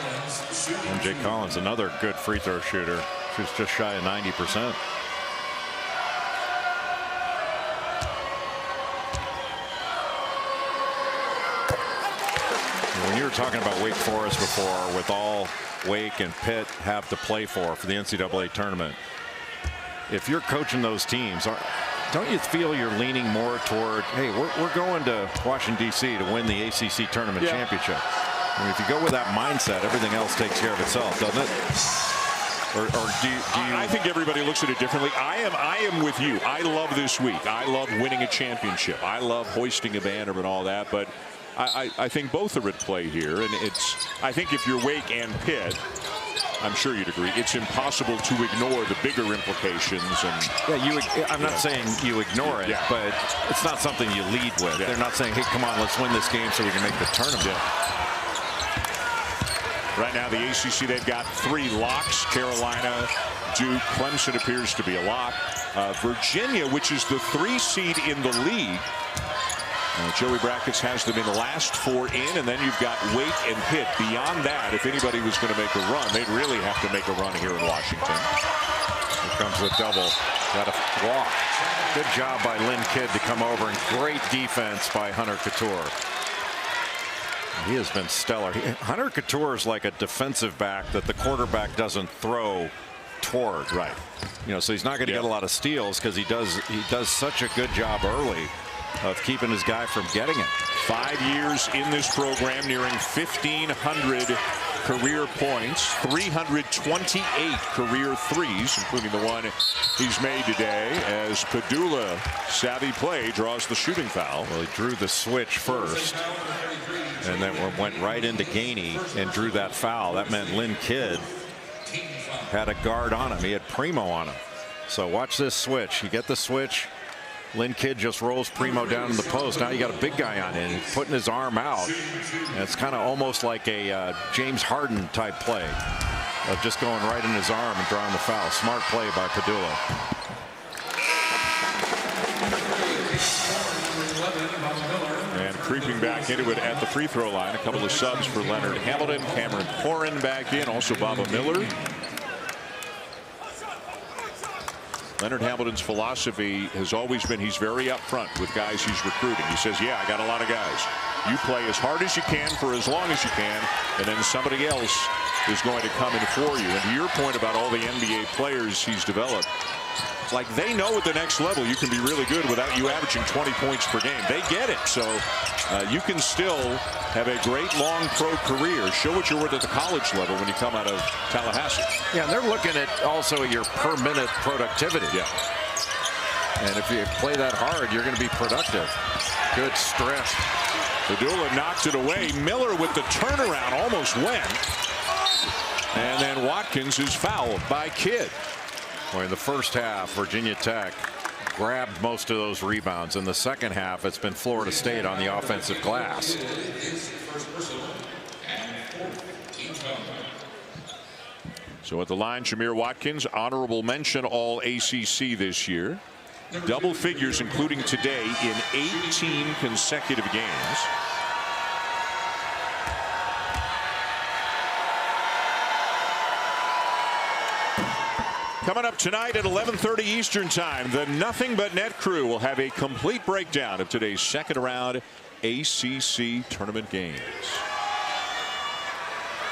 MJ Collins, another good free throw shooter. She's just shy of 90%. When you were talking about Wake Forest before, with all Wake and Pitt have to play for the NCAA tournament, if you're coaching those teams, don't you feel you're leaning more toward, hey, we're going to Washington, D.C. to win the ACC tournament championship? I mean, if you go with that mindset, everything else takes care of itself, doesn't it? Or do you? I think everybody looks at it differently. I am with you. I love this week. I love winning a championship. I love hoisting a banner and all that. But I think both are at play here. And I think if you're Wake and Pitt, I'm sure you'd agree, it's impossible to ignore the bigger implications. And I'm not saying you ignore it, but it's not something you lead with. They're not saying, hey, come on, let's win this game so we can make the tournament. Right now, the ACC, they've got 3 locks. Carolina, Duke, Clemson appears to be a lock. Virginia, which is the 3 seed in the league. Joey Brackets has them in the last 4 in, and then you've got Wake and Pitt. Beyond that, if anybody was going to make a run, they'd really have to make a run here in Washington. Here comes the double. Got a block. Good job by Lynn Kidd to come over, and great defense by Hunter Couture. He has been stellar. Hunter Couture is like a defensive back that the quarterback doesn't throw toward. Right. So he's not going to get a lot of steals because he does such a good job early of keeping his guy from getting it. 5 years in this program, nearing 1,500 career points, 328 career threes, including the one he's made today, as Pedulla, savvy play, draws the shooting foul. Well, he drew the switch first, and then went right into Gainey and drew that foul. That meant Lynn Kidd had a guard on him. He had Primo on him. So watch this switch. You get the switch, Lynn Kidd just rolls Primo down in the post. Now you got a big guy on it, he's putting his arm out. And it's kind of almost like a James Harden type play of just going right in his arm and drawing the foul. Smart play by Pedulla. And creeping back into it at the free throw line. A couple of subs for Leonard Hamilton. Cameron Horan back in. Also Baba Miller. Leonard Hamilton's philosophy has always been he's very upfront with guys he's recruiting. He says, yeah, I got a lot of guys. You play as hard as you can for as long as you can, and then somebody else is going to come in for you. And to your point about all the NBA players he's developed, like they know at the next level you can be really good without you averaging 20 points per game. They get it. So you can still have a great long pro career. Show what you're worth at the college level when you come out of Tallahassee. Yeah, and they're looking at also your per minute productivity. Yeah. And if you play that hard, you're going to be productive. Good stretch. Pedulla knocked it away. Miller with the turnaround almost went. And then Watkins is fouled by Kidd. Well, in the first half, Virginia Tech grabbed most of those rebounds. In the second half, it's been Florida State on the offensive glass. So at the line, Jamir Watkins, honorable mention all ACC this year. Double figures, including today, in 18 consecutive games. Coming up tonight at 11:30 Eastern Time, the Nothing But Net crew will have a complete breakdown of today's second round ACC tournament games.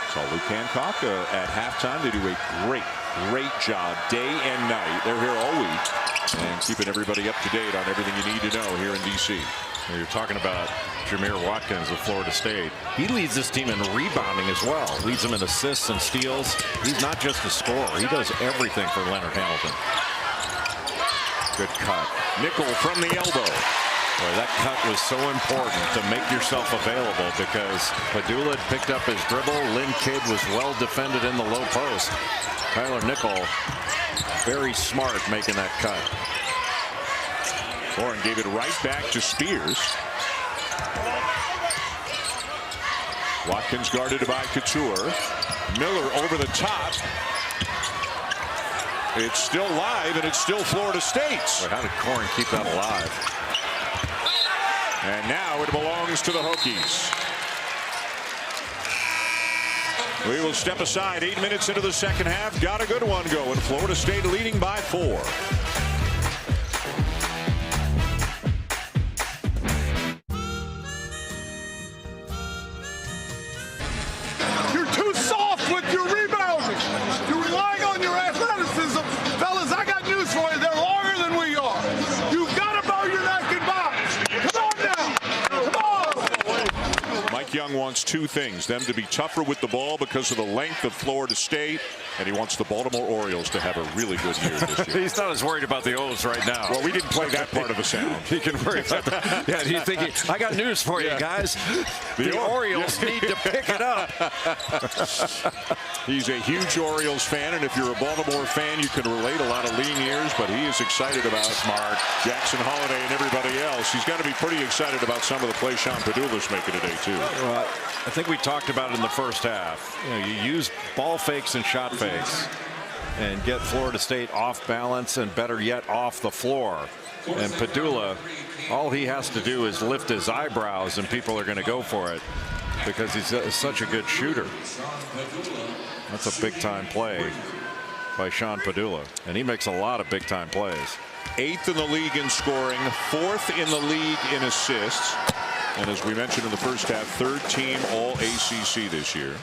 Saw Luke Hancock at halftime. They do a great job day and night. They're here all week and keeping everybody up to date on everything you need to know here in D.C. You're talking about Jamir Watkins of Florida State. He leads this team in rebounding as well. Leads them in assists and steals. He's not just a scorer. He does everything for Leonard Hamilton. Good cut. Nickel from the elbow. Boy, that cut was so important to make yourself available because Pedulla had picked up his dribble. Lynn Kidd was well defended in the low post. Tyler Nickel, very smart making that cut. Warren gave it right back to Spears. Watkins guarded by Couture. Miller over the top. It's still live, and it's still Florida State's. Boy, how did Corrin keep that alive? And now it belongs to the Hokies. We will step aside 8 minutes into the second half. Got a good one going. Florida State leading by 4. You're too soft with your rebounding. You're relying on your athleticism. Fellas, I got news for you. They're longer than we are. You've got to bow your neck and bounce. Come on now. Come on. Mike Young wants two things: them to be tougher with the ball because of the length of Florida State, and he wants the Baltimore Orioles to have a really good year this year. He's not as worried about the O's right now. Well, we didn't play that part of the sound. He can worry about that. Yeah, do you think I got news for you guys? The Orioles need to pick it up. He's a huge Orioles fan, and if you're a Baltimore fan, you can relate. A lot of lean years, but he is excited about Smart, Jackson Holiday, and everybody else. He's got to be pretty excited about some of the play Sean Pedulla's making today, too. Well, I think we talked about it in the first half. You know, you use ball fakes and shot fakes and get Florida State off balance and better yet off the floor. And Pedulla, all he has to do is lift his eyebrows and people are going to go for it because he's such a good shooter. That's a big time play by Sean Pedulla, and he makes a lot of big time plays. 8th in the league in scoring, 4th in the league in assists. And as we mentioned in the first half, 3rd team all ACC this year.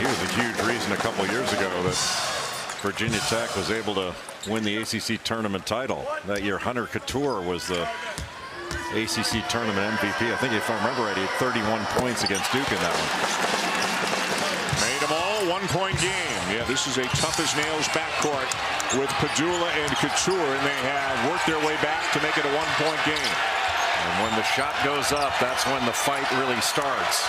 He was a huge reason a couple years ago that Virginia Tech was able to win the ACC tournament title. That year, Hunter Couture was the ACC tournament MVP. I think if I remember right, he had 31 points against Duke in that one. Made them all, 1-point game. Yeah, this is a tough as nails backcourt with Pedulla and Couture, and they have worked their way back to make it a 1-point game. And when the shot goes up, that's when the fight really starts.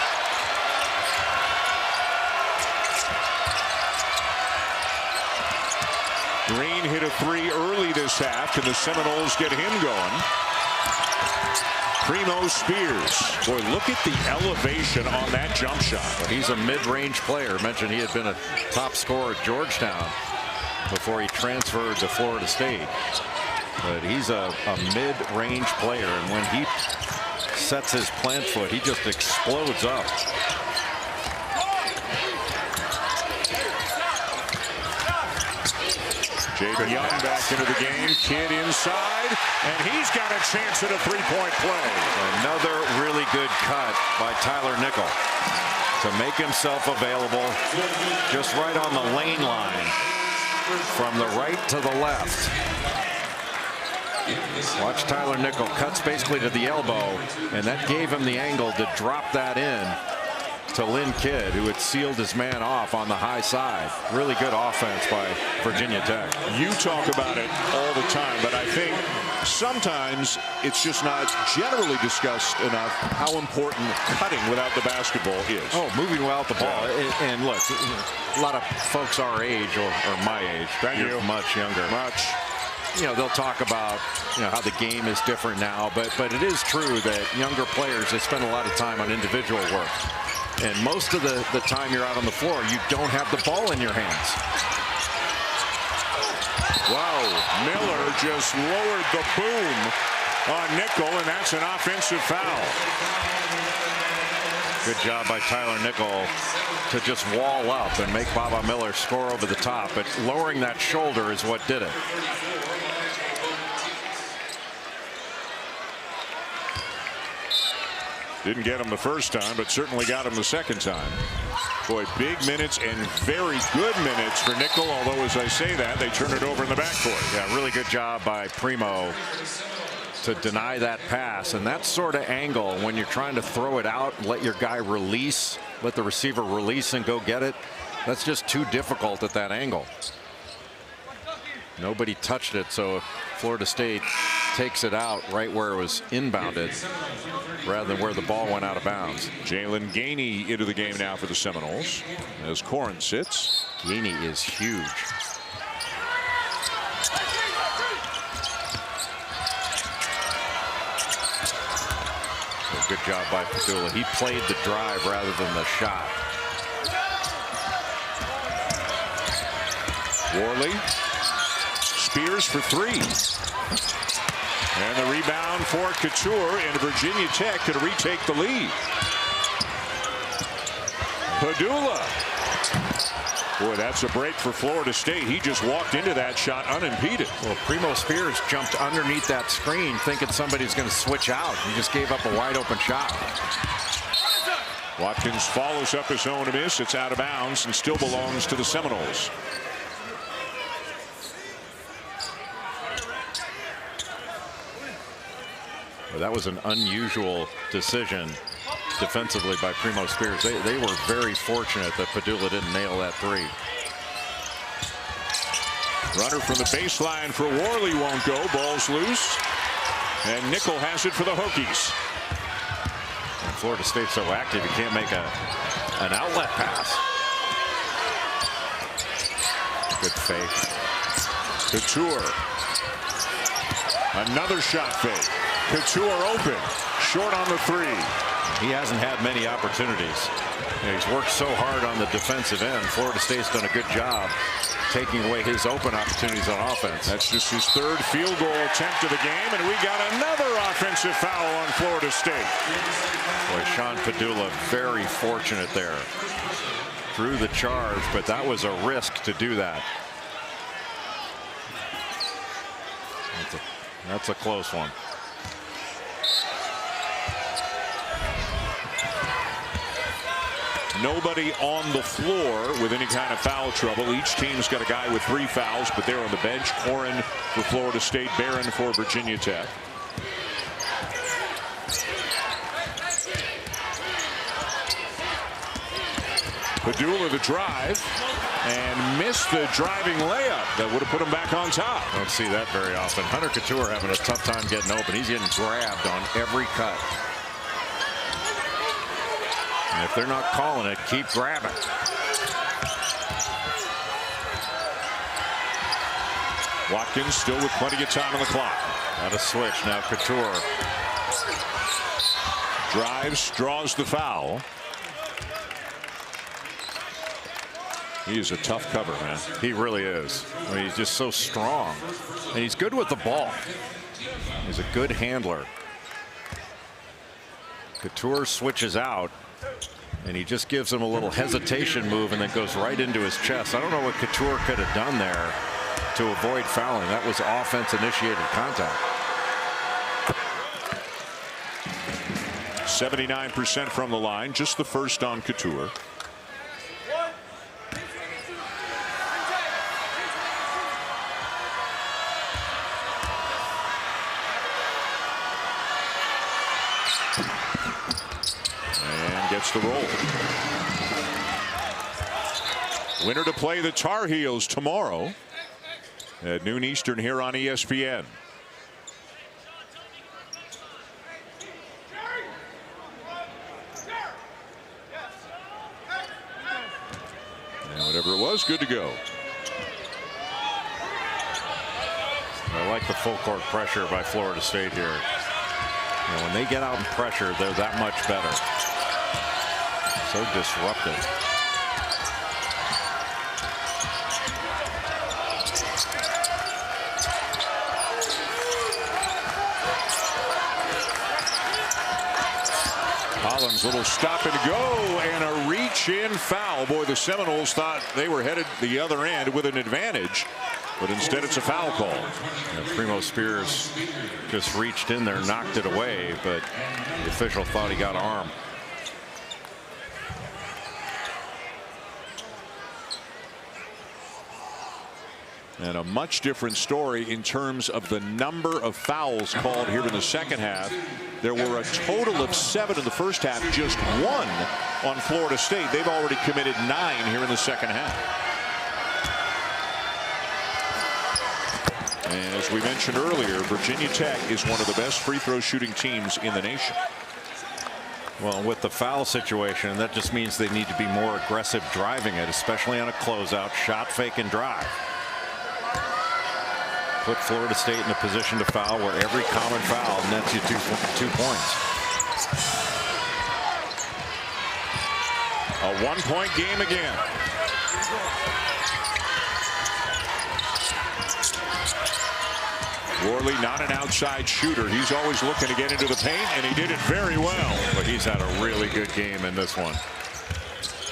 Green hit a 3 early this half. Can the Seminoles get him going? Primo Spears. Boy, look at the elevation on that jump shot. He's a mid-range player. Mentioned he had been a top scorer at Georgetown before he transferred to Florida State. But he's a mid-range player, and when he sets his plant foot, he just explodes up. Jaden Young back into the game. Kidd inside, and he's got a chance at a three-point play. Another really good cut by Tyler Nickel to make himself available just right on the lane line from the right to the left. Watch Tyler Nickel cuts basically to the elbow, and that gave him the angle to drop that in to Lynn Kidd, who had sealed his man off on the high side. Really good offense by Virginia Tech. You talk about it all the time, but I think sometimes it's just not generally discussed enough how important cutting without the basketball is. Oh, moving well at the ball. And look, a lot of folks our age or my age, you're much younger. Much. You know, they'll talk about, you know, how the game is different now, but it is true that younger players, they spend a lot of time on individual work. And most of the time you're out on the floor, you don't have the ball in your hands. Wow, Miller just lowered the boom on Nickel, and that's an offensive foul. Good job by Tyler Nickel to just wall up and make Baba Miller score over the top, but lowering that shoulder is what did it. Didn't get him the first time, but certainly got him the second time. Boy, big minutes and very good minutes for Nickel, although as I say that, they turn it over in the backcourt. Yeah, really good job by Primo to deny that pass. And that sort of angle, when you're trying to throw it out, let your guy release, let the receiver release and go get it, that's just too difficult at that angle. Nobody touched it, so Florida State takes it out right where it was inbounded rather than where the ball went out of bounds. Jalen Gainey into the game now for the Seminoles as Corin sits. Gainey is huge. Good job by Pedulla. He played the drive rather than the shot. Warley. Spears for 3. And the rebound for Couture, and Virginia Tech could retake the lead. Pedulla. Boy, that's a break for Florida State. He just walked into that shot unimpeded. Well, Primo Spears jumped underneath that screen thinking somebody's going to switch out. He just gave up a wide open shot. Watkins follows up his own miss. It's out of bounds and still belongs to the Seminoles. Well, that was an unusual decision defensively by Primo Spears. They were very fortunate that Pedulla didn't nail that 3. Runner from the baseline for Warley won't go. Ball's loose. And Nickel has it for the Hokies. And Florida State's so active, you can't make an outlet pass. Good fake. Couture. Another shot fake. Couture open. Short on the 3. He hasn't had many opportunities. He's worked so hard on the defensive end. Florida State's done a good job taking away his open opportunities on offense. That's just his 3rd field goal attempt of the game, and we got another offensive foul on Florida State. Boy, Sean Pedulla very fortunate there. Threw the charge, but that was a risk to do that. That's a close one. Nobody on the floor with any kind of foul trouble. Each team's got a guy with 3 fouls, but they're on the bench. Corin for Florida State, Barron for Virginia Tech. Pedulla the drive and missed the driving layup that would have put him back on top. Don't see that very often. Hunter Couture having a tough time getting open. He's getting grabbed on every cut. And if they're not calling it, keep grabbing. Watkins still with plenty of time on the clock. Got a switch now. Couture drives, draws the foul. He is a tough cover, man. He really is. I mean, he's just so strong, and he's good with the ball. He's a good handler. Couture switches out, and he just gives him a little hesitation move and then goes right into his chest. I don't know what Couture could have done there to avoid fouling. That was offense-initiated contact. 79% from the line, just the first on Couture. And gets the roll. Winner to play the Tar Heels tomorrow at noon Eastern here on ESPN. And whatever it was, good to go. I like the full court pressure by Florida State here. You know, when they get out and pressure, they're that much better. So disruptive. Collins, little stop and go, and a reach in foul. Boy, the Seminoles thought they were headed the other end with an advantage, but instead it's a foul call. Yeah, Primo Spears just reached in there, knocked it away, but the official thought he got arm. And a much different story in terms of the number of fouls called here in the second half. There were a total of 7 in the first half, just 1 on Florida State. They've already committed 9 here in the second half. And as we mentioned earlier, Virginia Tech is one of the best free throw shooting teams in the nation. Well, with the foul situation, that just means they need to be more aggressive driving it, especially on a closeout, shot, fake, and drive. Put Florida State in a position to foul where every common foul nets you 2 points. A 1-point game again. Warley, not an outside shooter. He's always looking to get into the paint, and he did it very well. But he's had a really good game in this one.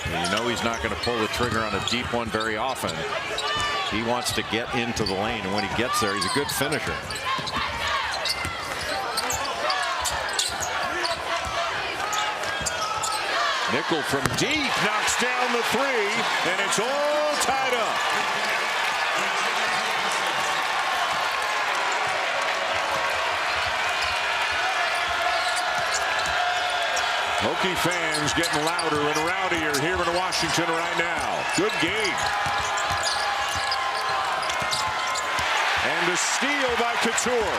And you know he's not going to pull the trigger on a deep one very often. He wants to get into the lane, and when he gets there, he's a good finisher. Nickel from deep knocks down the 3, and it's all tied up. Hokie fans getting louder and rowdier here in Washington right now. Good game. And a steal by Couture.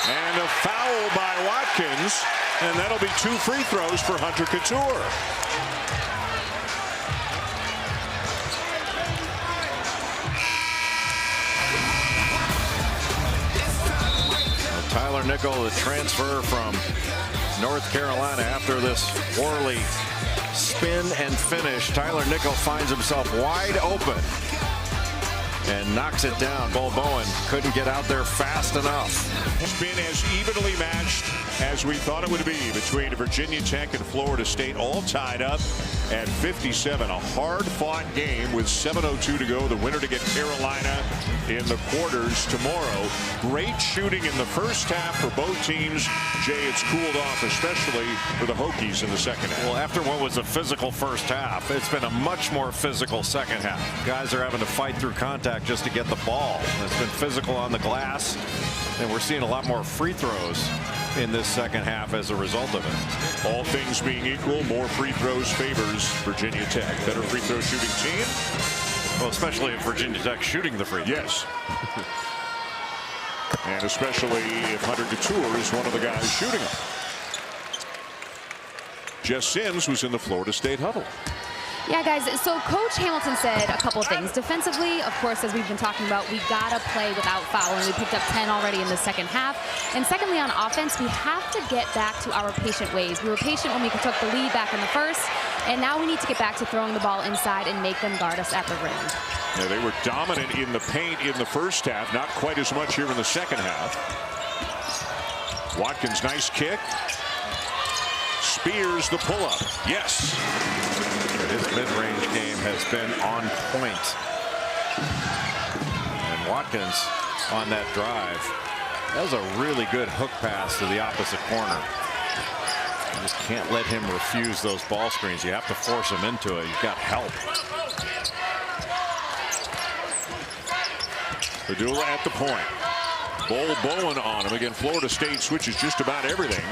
And a foul by Watkins. And that'll be 2 free throws for Hunter Couture. Well, Tyler Nickel, the transfer from North Carolina after this Warley spin and finish. Tyler Nickel finds himself wide open and knocks it down. Bull Bowen couldn't get out there fast enough. It's been as evenly matched as we thought it would be between Virginia Tech and Florida State, all tied up at 57. A hard-fought game with 7:02 to go. The winner to get Carolina in the quarters tomorrow. Great shooting in the first half for both teams. Jay, it's cooled off, especially for the Hokies in the second half. Well, after what was a physical first half, it's been a much more physical second half. Guys are having to fight through contact just to get the ball. It's been physical on the glass, and we're seeing a lot more free throws in this second half as a result of it. All things being equal, more free throws favors Virginia Tech. Better free throw shooting team. Well, especially if Virginia Tech shooting the free throws. Yes. And especially if Hunter Couture is one of the guys shooting them. Jess Sims was in the Florida State huddle. Yeah, guys, so Coach Hamilton said a couple of things. Defensively, of course, as we've been talking about, we got to play without fouling. We picked up 10 already in the second half. And secondly, on offense, we have to get back to our patient ways. We were patient when we took the lead back in the first, and now we need to get back to throwing the ball inside and make them guard us at the rim. Yeah, they were dominant in the paint in the first half, not quite as much here in the second half. Watkins, nice kick. Spears the pull-up. Yes. His mid-range game has been on point. And Watkins on that drive. That was a really good hook pass to the opposite corner. You just can't let him refuse those ball screens. You have to force him into it. You've got help. Pedulla at the point. Bowen on him. Again, Florida State switches just about everything.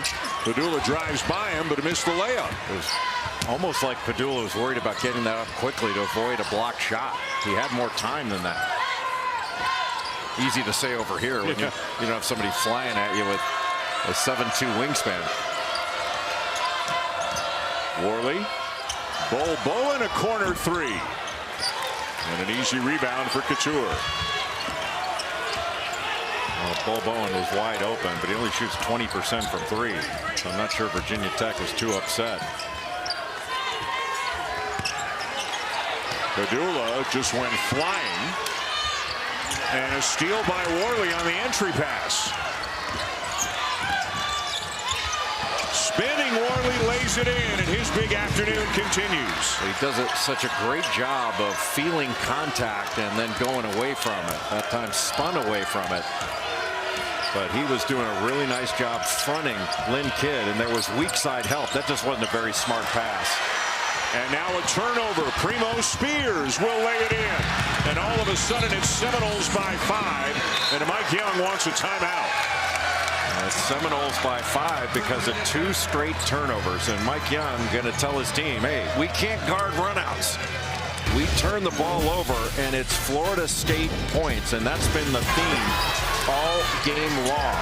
Pedulla drives by him, but missed the layup. It was almost like Pedulla was worried about getting that up quickly to avoid a blocked shot. He had more time than that. Easy to say over here when you don't have somebody flying at you with a 7'2" wingspan. Warley. Bowen, a corner three. And an easy rebound for Couture. Well, Bowen was wide open, but he only shoots 20% from three. So I'm not sure Virginia Tech was too upset. Pedulla just went flying. And a steal by Warley on the entry pass. Spinning Warley lays it in, and his big afternoon continues. He does such a great job of feeling contact and then going away from it. That time spun away from it. But he was doing a really nice job fronting Lynn Kidd, and there was weak side help. That just wasn't a very smart pass. And now a turnover. Primo Spears will lay it in. And all of a sudden it's Seminoles by 5. And Mike Young wants a timeout. It's Seminoles by 5 because of 2 straight turnovers. And Mike Young going to tell his team, hey, we can't guard runouts. We turn the ball over, and it's Florida State points. And that's been the theme all game long.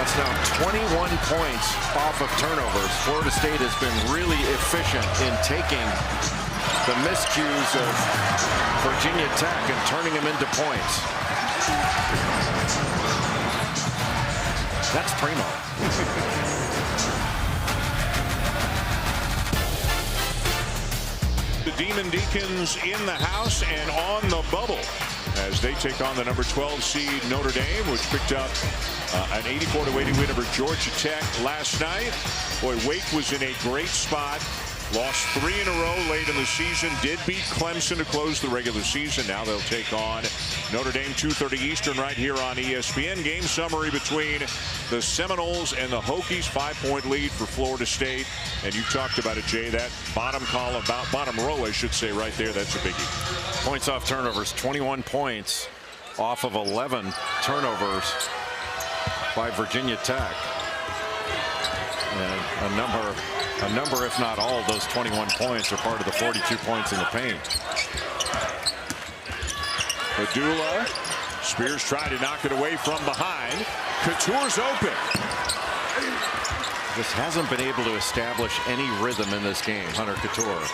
That's now 21 points off of turnovers. Florida State has been really efficient in taking the miscues of Virginia Tech and turning them into points. That's Primo. The Demon Deacons in the house and on the bubble as they take on the number 12 seed Notre Dame, which picked up an 84-80 win over Georgia Tech last night. Boy, Wake was in a great spot. Lost 3 in a row late in the season. Did beat Clemson to close the regular season. Now they'll take on Notre Dame 2:30 Eastern right here on ESPN. Game summary between the Seminoles and the Hokies. 5-point lead for Florida State. And you talked about it, Jay. That bottom column, bottom row, I should say, right there. That's a biggie. Points off turnovers, 21 points off of 11 turnovers by Virginia Tech. And a number, if not all, of those 21 points are part of the 42 points in the paint. Pedulla. Spears tried to knock it away from behind. Couture's open. Just hasn't been able to establish any rhythm in this game, Hunter Couture.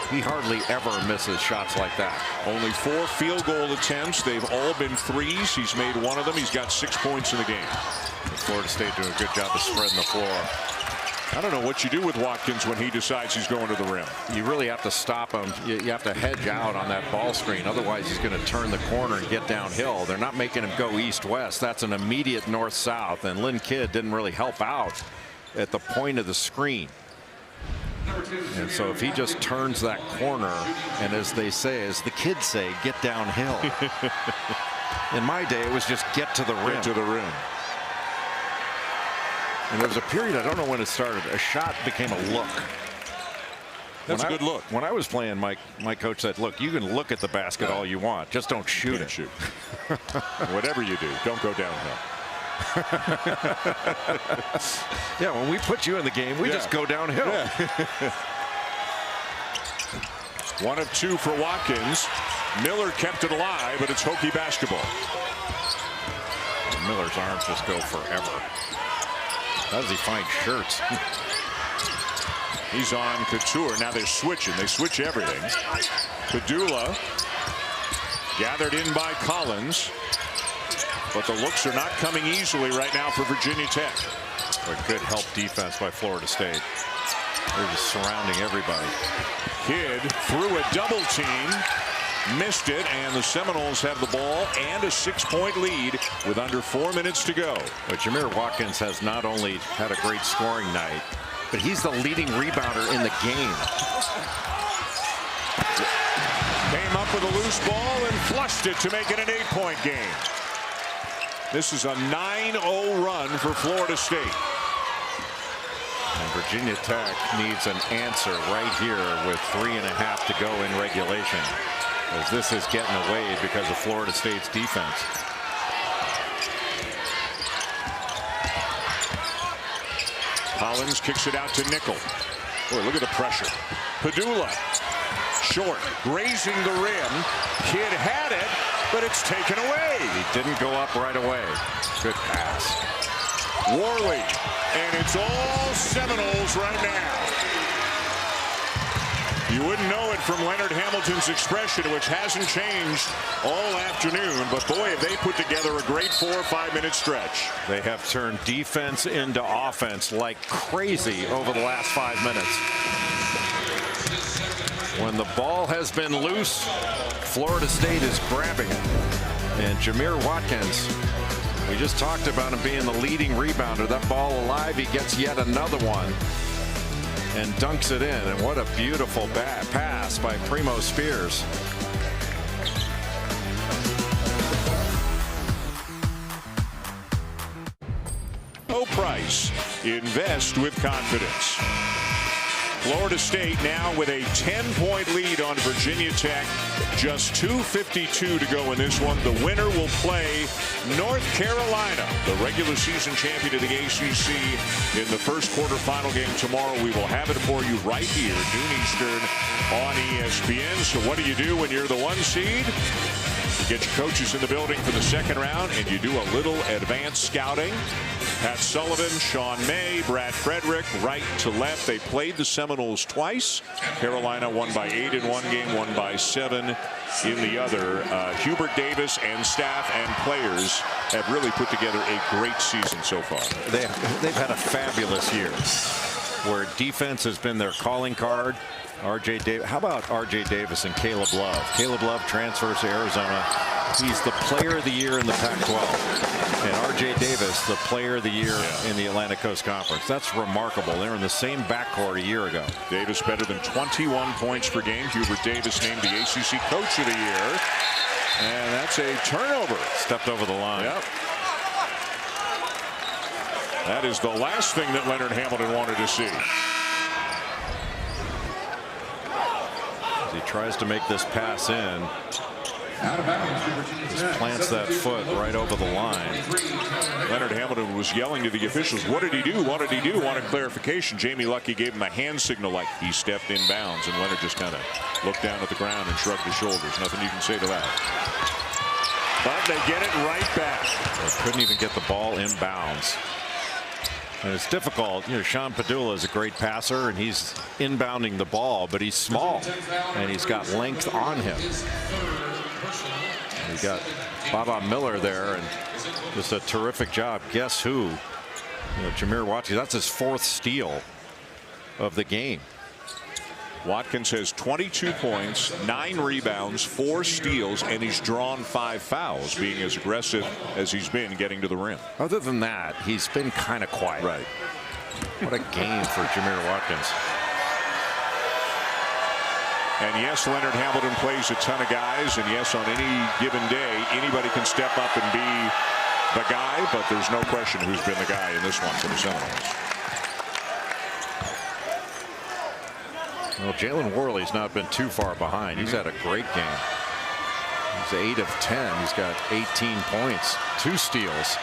He hardly ever misses shots like that. Only 4 field goal attempts. They've all been threes. He's made one of them. He's got 6 points in the game. Florida State doing a good job of spreading the floor. I don't know what you do with Watkins when he decides he's going to the rim. You really have to stop him. You have to hedge out on that ball screen. Otherwise, he's going to turn the corner and get downhill. They're not making him go east-west. That's an immediate north-south. And Lynn Kidd didn't really help out at the point of the screen. And so if he just turns that corner, and as they say, as the kids say, get downhill. In my day, it was just get to the rim. Get to the rim. And there was a period, I don't know when it started, a shot became a look. That's a good look. When I was playing, my coach said, look, you can look at the basket all you want. Just don't shoot it. Shoot. Whatever you do, don't go downhill. Yeah, when we put you in the game, we just go downhill. Yeah. 1 of 2 for Watkins. Miller kept it alive, but it's Hokie basketball. Miller's arms just go forever. How does he find shirts? He's on Couture. Now they're switching. They switch everything. Pedulla gathered in by Collins. But the looks are not coming easily right now for Virginia Tech. A good help defense by Florida State. They're just surrounding everybody. Kidd threw a double team. Missed it, and the Seminoles have the ball and a 6-point lead with under 4 minutes to go. But Jamir Watkins has not only had a great scoring night, but he's the leading rebounder in the game. Came up with a loose ball and flushed it to make it an 8-point game. This is a 9-0 run for Florida State. And Virginia Tech needs an answer right here with 3.5 to go in regulation, as this is getting away because of Florida State's defense. Collins kicks it out to Nickel. Boy, look at the pressure. Pedulla, short, grazing the rim. Kidd had it, but it's taken away. He didn't go up right away. Good pass. Warley, and it's all Seminoles right now. You wouldn't know it from Leonard Hamilton's expression, which hasn't changed all afternoon. But boy, have they put together a great 4 or 5 minute stretch. They have turned defense into offense like crazy over the last 5 minutes. When the ball has been loose, Florida State is grabbing it. And Jamir Watkins, we just talked about him being the leading rebounder. That ball alive, he gets yet another one and dunks it in. And what a beautiful pass by Primo Spears. No price. Invest with confidence. Florida State now with a 10-point lead on Virginia Tech. Just 2:52 to go in this one. The winner will play North Carolina, the regular season champion of the ACC, in the first quarterfinal game tomorrow. We will have it for you right here, noon Eastern on ESPN. So what do when you're the 1 seed? You get your coaches in the building for the second round, and you do a little advanced scouting. Pat Sullivan, Sean May, Brad Frederick, right to left. They played the Seminoles twice. Carolina won by 8 in one game, won by 7 in the other. Hubert Davis and staff and players have really put together a great season so far. They've had a fabulous year where defense has been their calling card. R.J. Davis. How about R.J. Davis and Caleb Love? Caleb Love transfers to Arizona. He's the player of the year in the Pac-12. And R.J. Davis, the player of the year in the Atlantic Coast Conference. That's remarkable. They were in the same backcourt a year ago. Davis better than 21 points per game. Hubert Davis named the ACC Coach of the Year. And that's a turnover. Stepped over the line. Yep. That is the last thing that Leonard Hamilton wanted to see. As he tries to make this pass in. Just plants that foot right over the line. Leonard Hamilton was yelling to the officials, what did he do? What did he do? Wanted clarification. Jamie Luckey gave him a hand signal like he stepped in bounds, and Leonard just kind of looked down at the ground and shrugged his shoulders. Nothing you can say to that. But they get it right back. They couldn't even get the ball in bounds. And it's difficult. Sean Pedulla is a great passer, and he's inbounding the ball, but he's small, and he's got length on him. We got Baba Miller there, and just a terrific job. Guess who? Jamir Watkins. That's his 4th steal of the game. Watkins has 22 points, 9 rebounds, 4 steals, and he's drawn 5 fouls, being as aggressive as he's been getting to the rim. Other than that, he's been kind of quiet. Right. What a game for Jamir Watkins. And yes, Leonard Hamilton plays a ton of guys, and yes, on any given day, anybody can step up and be the guy, but there's no question who's been the guy in this one for the Seminoles. Well, Jalen Warley's not been too far behind. He's had a great game. He's 8 of 10. He's got 18 points, 2 steals.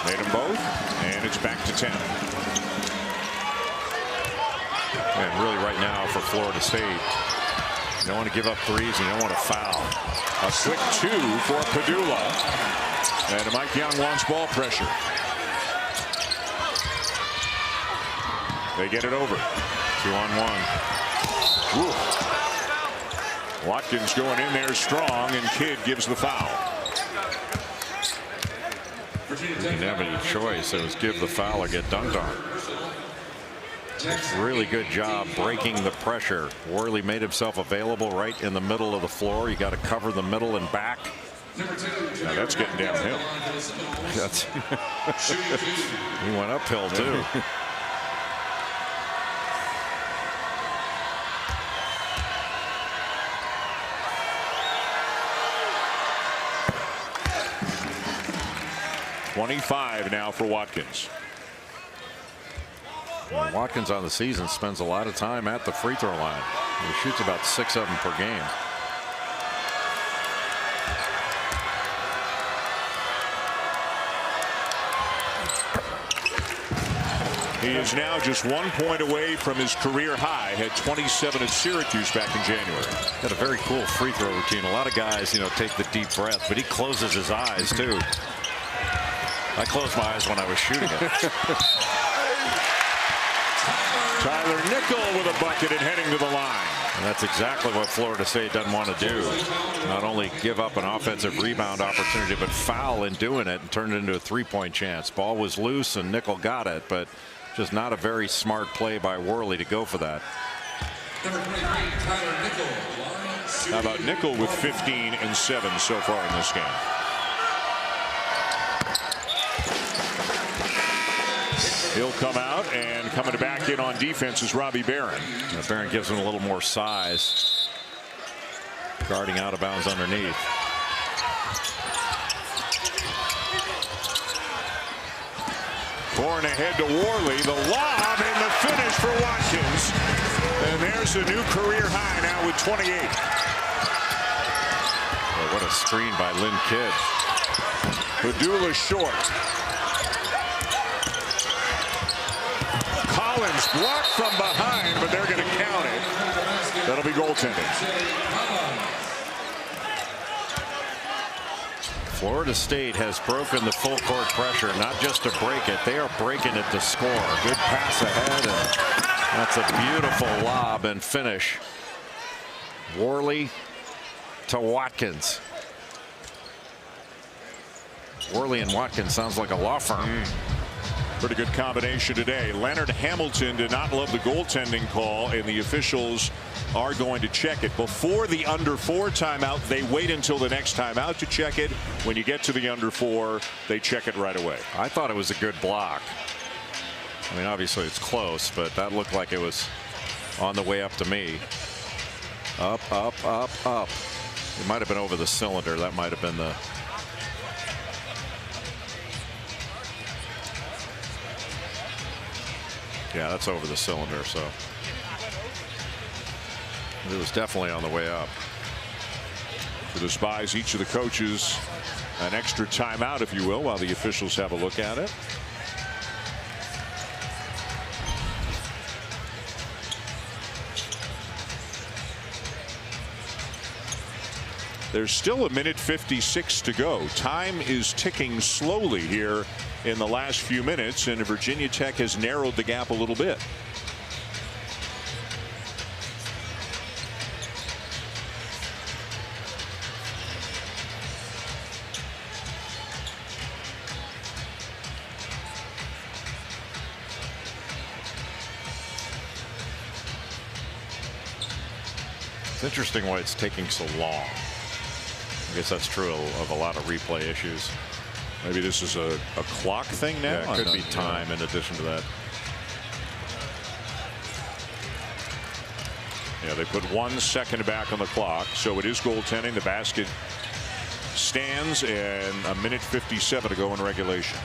Made them both, and it's back to 10. And really right now for Florida State, you don't want to give up threes, and you don't want to foul. A quick 2 for Pedulla. And Mike Young wants ball pressure. They get it over. 2-on-1. Watkins going in there strong, and Kidd gives the foul. He didn't have any choice. It was give the foul or get dunked on. Really good job breaking the pressure. Warley made himself available right in the middle of the floor. You got to cover the middle and back. Now that's getting downhill. That's he went uphill too. .25 now for Watkins. And Watkins on the season spends a lot of time at the free throw line. He shoots about 6 of them per game. He is now just 1 point away from his career high. Had 27 at Syracuse back in January. Got a very cool free throw routine. A lot of guys, take the deep breath, but he closes his eyes too. I closed my eyes when I was shooting it. Tyler Nickel with a bucket and heading to the line. And that's exactly what Florida State doesn't want to do. Not only give up an offensive rebound opportunity, but foul in doing it and turn it into a 3-point chance. Ball was loose and Nickel got it, but just not a very smart play by Warley to go for that. Number 23, Tyler Nickel. How about Nickel with 15 and 7 so far in this game? He'll come out, and coming back in on defense is Robbie Barron. Now Barron gives him a little more size, guarding out of bounds underneath. Pouring ahead to Warley, the lob and the finish for Watkins. And there's a new career high now with 28. Boy, what a screen by Lynn Kidd. Pedulla short. Collins blocked from behind, but they're going to count it. That'll be goaltending. Florida State has broken the full court pressure, not just to break it. They are breaking it to score. Good pass ahead, and that's a beautiful lob and finish. Warley to Watkins. Warley and Watkins sounds like a law firm. Pretty good combination today. Leonard Hamilton did not love the goaltending call, and the officials are going to check it. Before the under 4 timeout, they wait until the next timeout to check it. When you get to the under 4, they check it right away. I thought it was a good block. I mean, obviously it's close, but that looked like it was on the way up to me. Up, up, up, up. It might have been over the cylinder. That might have been the... Yeah, that's over the cylinder, so it was definitely on the way up. So this buys each of the coaches an extra timeout, if you will, while the officials have a look at it. There's still a minute 56 to go. Time is ticking slowly here in the last few minutes, and Virginia Tech has narrowed the gap a little bit. It's interesting why it's taking so long. I guess that's true of a lot of replay issues. Maybe this is a clock thing now. Yeah, it could be time in addition to that. Yeah, they put 1 second back on the clock, so it is goaltending. The basket stands, and a minute 57 to go in regulation.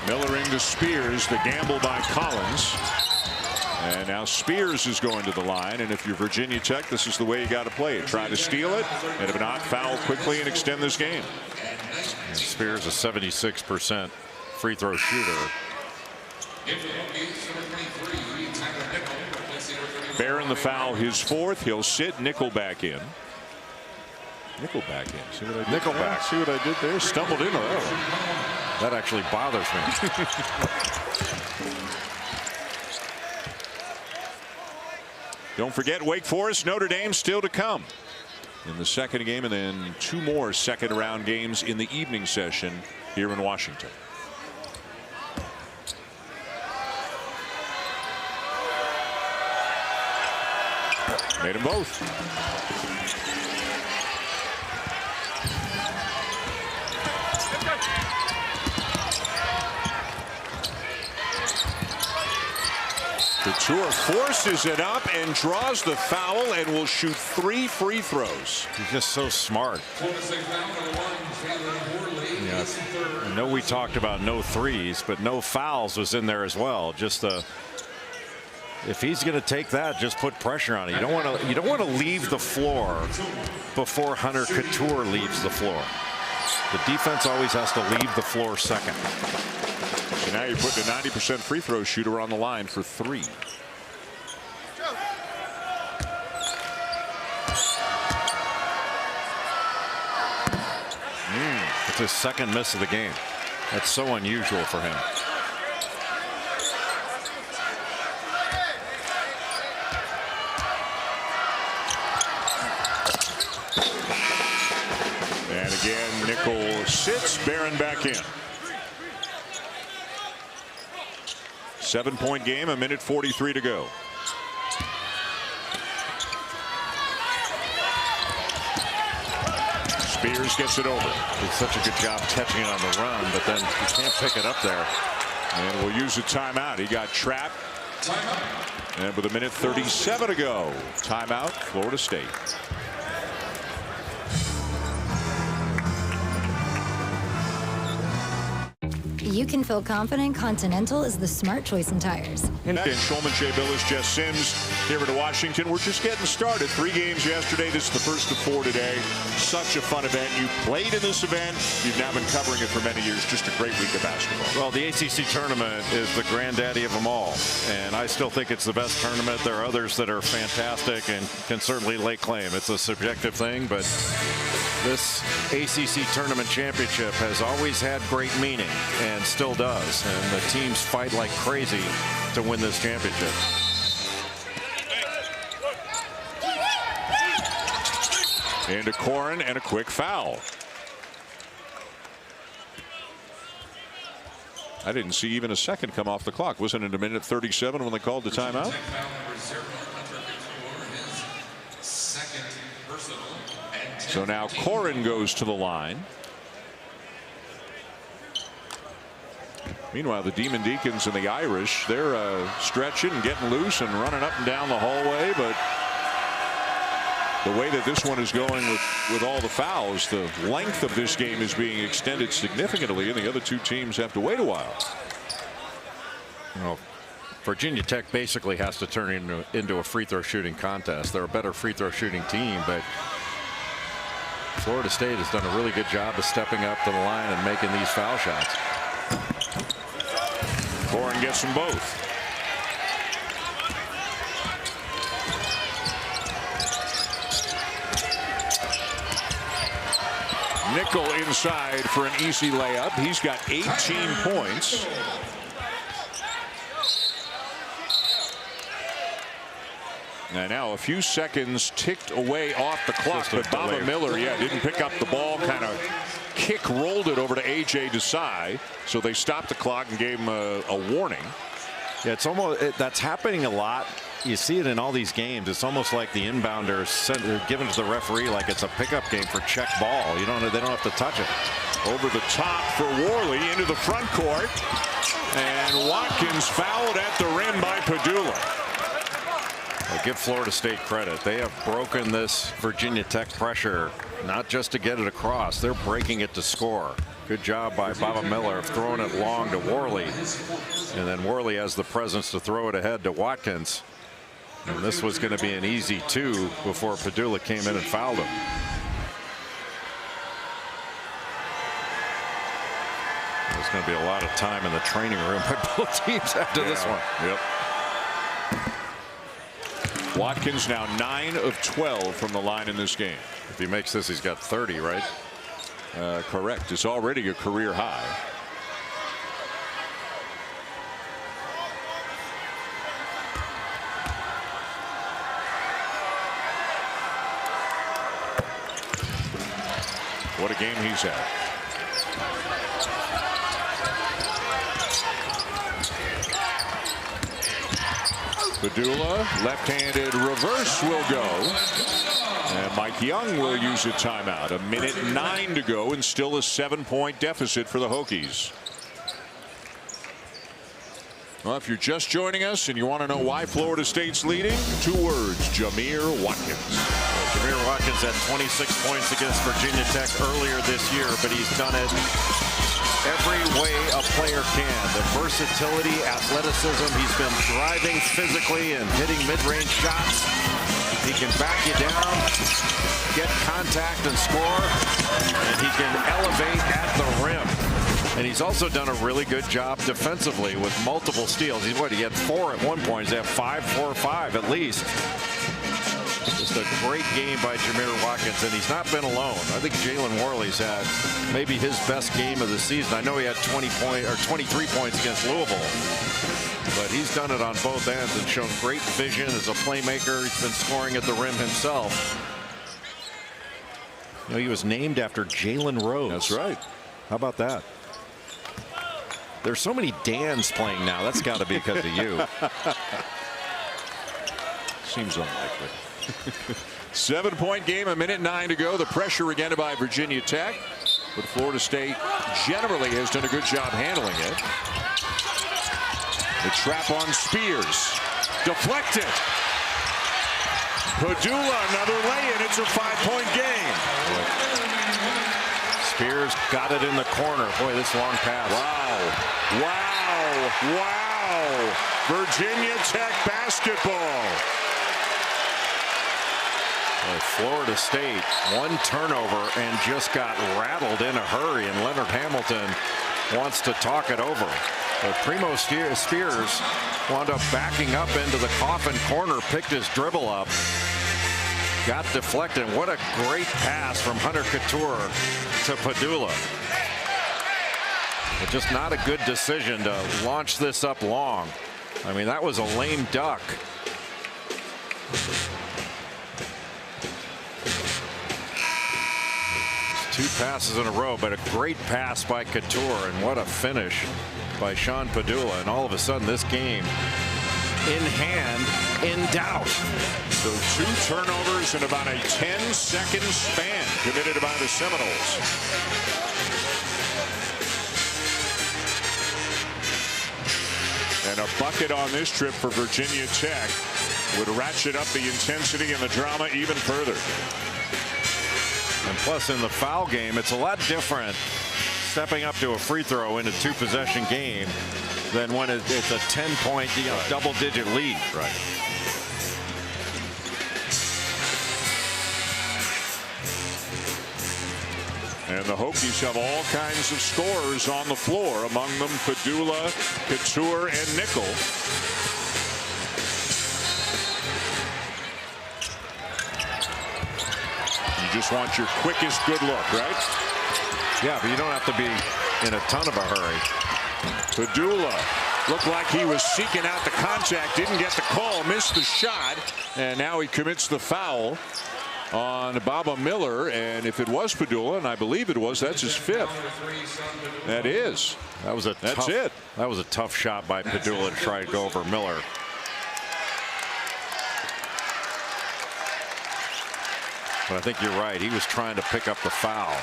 Miller into Spears, the gamble by Collins. And now Spears is going to the line, and if you're Virginia Tech, this is the way you got to play it. Try to steal it, and if not, foul quickly and extend this game. And Spears, a 76% free throw shooter. Give the Hokies number 23, Tyler Nickel, replacing number 34. Barron the foul, his fourth. He'll sit. Nickel back in. Nickel back in. See what I did? Nickel there? back. See what I did there? Stumbled into that one. That actually bothers me. Don't forget Wake Forest, Notre Dame still to come in the second game, and then 2 more second round games in the evening session here in Washington. Made them both. Couture forces it up and draws the foul and will shoot 3 free throws. He's just so smart. Florida State foul number 1, Jalen Warley. Yeah, I know we talked about no threes, but no fouls was in there as well. Just if he's going to take that, just put pressure on it. You don't want to leave the floor before Hunter Couture leaves the floor. The defense always has to leave the floor second. So now you're putting a 90% free throw shooter on the line for 3. It's his second miss of the game. That's so unusual for him. And again, Nickel sits. Barron back in. 7-point game, 1:43 to go. Spears gets it over. Did such a good job catching it on the run, but then you can't pick it up there. And we'll use a timeout. He got trapped. Timeout. And with 1:37 to go, timeout, Florida State. You can feel confident Continental is the smart choice in tires. And Shulman, Shea Billis, Jess Sims here in Washington. We're just getting started. 3 games yesterday. This is the first of 4 today. Such a fun event. You played in this event. You've now been covering it for many years. Just a great week of basketball. Well, the ACC tournament is the granddaddy of them all, and I still think it's the best tournament. There are others that are fantastic and can certainly lay claim. It's a subjective thing, but this ACC tournament championship has always had great meaning and still does, and the teams fight like crazy to win this championship. Into Corin and a quick foul. I didn't see even a second come off the clock. Wasn't it 1:37 when they called the timeout? So now Corin goes to the line. Meanwhile, the Demon Deacons and the Irish, they're stretching and getting loose and running up and down the hallway. But the way that this one is going with all the fouls, the length of this game is being extended significantly, and the other 2 teams have to wait a while. Well, Virginia Tech basically has to turn into a free throw shooting contest. They're a better free throw shooting team, but Florida State has done a really good job of stepping up to the line and making these foul shots. Corin gets them both. Nickel inside for an easy layup. He's got 18 points. And now a few seconds ticked away off the clock, but Baba Miller, didn't pick up the ball, kind of rolled it over to A.J. Desai. So they stopped the clock and gave him a warning. Yeah, it's almost that's happening a lot. You see it in all these games. It's almost like the inbounders given to the referee like it's a pickup game for check ball. They don't have to touch it. Over the top for Warley into the front court, and Watkins fouled at the rim by Pedulla. Well, give Florida State credit. They have broken this Virginia Tech pressure, not just to get it across. They're breaking it to score. Good job by Baba Miller of throwing it long to Warley. And then Warley has the presence to throw it ahead to Watkins. And this was going to be an easy 2 before Pedulla came in and fouled him. There's going to be a lot of time in the training room by both teams after this one. Yep. Watkins now 9 of 12 from the line in this game. If he makes this, he's got 30, right? Correct. It's already a career high. What a game he's had. Pedulla, left-handed reverse will go. And Mike Young will use a timeout. 1:09 to go and still a 7-point deficit for the Hokies. Well, if you're just joining us and you want to know why Florida State's leading, 2 words: Jamir Watkins. Jamir Watkins had 26 points against Virginia Tech earlier this year, but he's done it every way a player can. The versatility, athleticism, he's been driving physically and hitting mid-range shots. He can back you down, get contact and score, and he can elevate at the rim. And he's also done a really good job defensively with multiple steals. He had 4 at one point. He's had 5, 4, 5 at least. Just a great game by Jamir Watkins, and he's not been alone. I think Jalen Warley's had maybe his best game of the season. I know he had 23 points against Louisville, but he's done it on both ends and shown great vision as a playmaker. He's been scoring at the rim himself. You know, he was named after Jalen Rose. That's right. How about that? There's so many Dans playing now. That's got to be because of you. Seems unlikely. 7-point game, 1:09 to go. The pressure again by Virginia Tech, but Florida State generally has done a good job handling it. The trap on Spears, deflected. Pedulla, another lay-in. It's a 5-point game. Spears got it in the corner. Boy, this long pass. Wow. Wow. Wow. Virginia Tech basketball. Florida State, 1 turnover and just got rattled in a hurry, and Leonard Hamilton wants to talk it over. But Primo Spears wound up backing up into the coffin corner, picked his dribble up, got deflected. What a great pass from Hunter Couture to Pedulla. But just not a good decision to launch this up long. I mean, that was a lame duck. Two passes in a row, but a great pass by Couture, and what a finish by Sean Pedulla. And all of a sudden, this game in hand, in doubt. So 2 turnovers in about a 10-second span committed by the Seminoles. And a bucket on this trip for Virginia Tech would ratchet up the intensity and the drama even further. And plus, in the foul game, it's a lot different stepping up to a free throw in a 2-possession game than when it's a 10-point, double-digit lead. Right. And the Hokies have all kinds of scorers on the floor, among them Pedulla, Couture, and Nickel. You just want your quickest good look, right? Yeah, but you don't have to be in a ton of a hurry. Pedulla looked like he was seeking out the contact, didn't get the call, missed the shot, and now he commits the foul on Baba Miller. And if it was Pedulla, and I believe it was, that's his 5th. That is. That was a That was a tough shot by Pedulla to try to go over Miller. But I think you're right. He was trying to pick up the foul.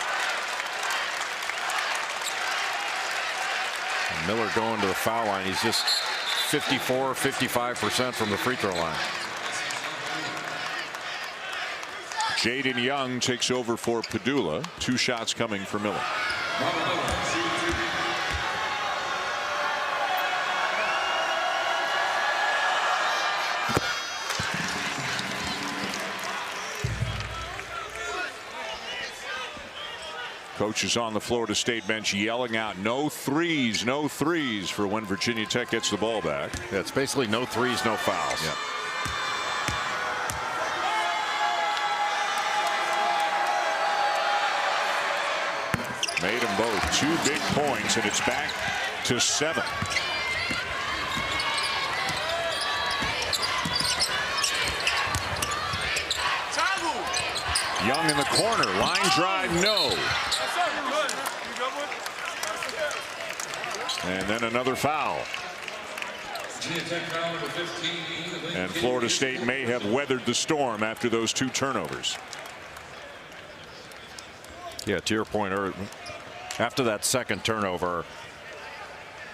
And Miller going to the foul line. He's just 54, 55% from the free throw line. Jaden Young takes over for Pedulla. 2 shots coming for Miller. Coaches on the Florida State bench yelling out no threes, no threes for when Virginia Tech gets the ball back. Yeah, it's basically no threes, no fouls. Yeah. Made them both 2 big points, and it's back to 7. Young in the corner, line drive, no. And then another foul. And Florida State may have weathered the storm after those 2 turnovers. Yeah, to your point, after that second turnover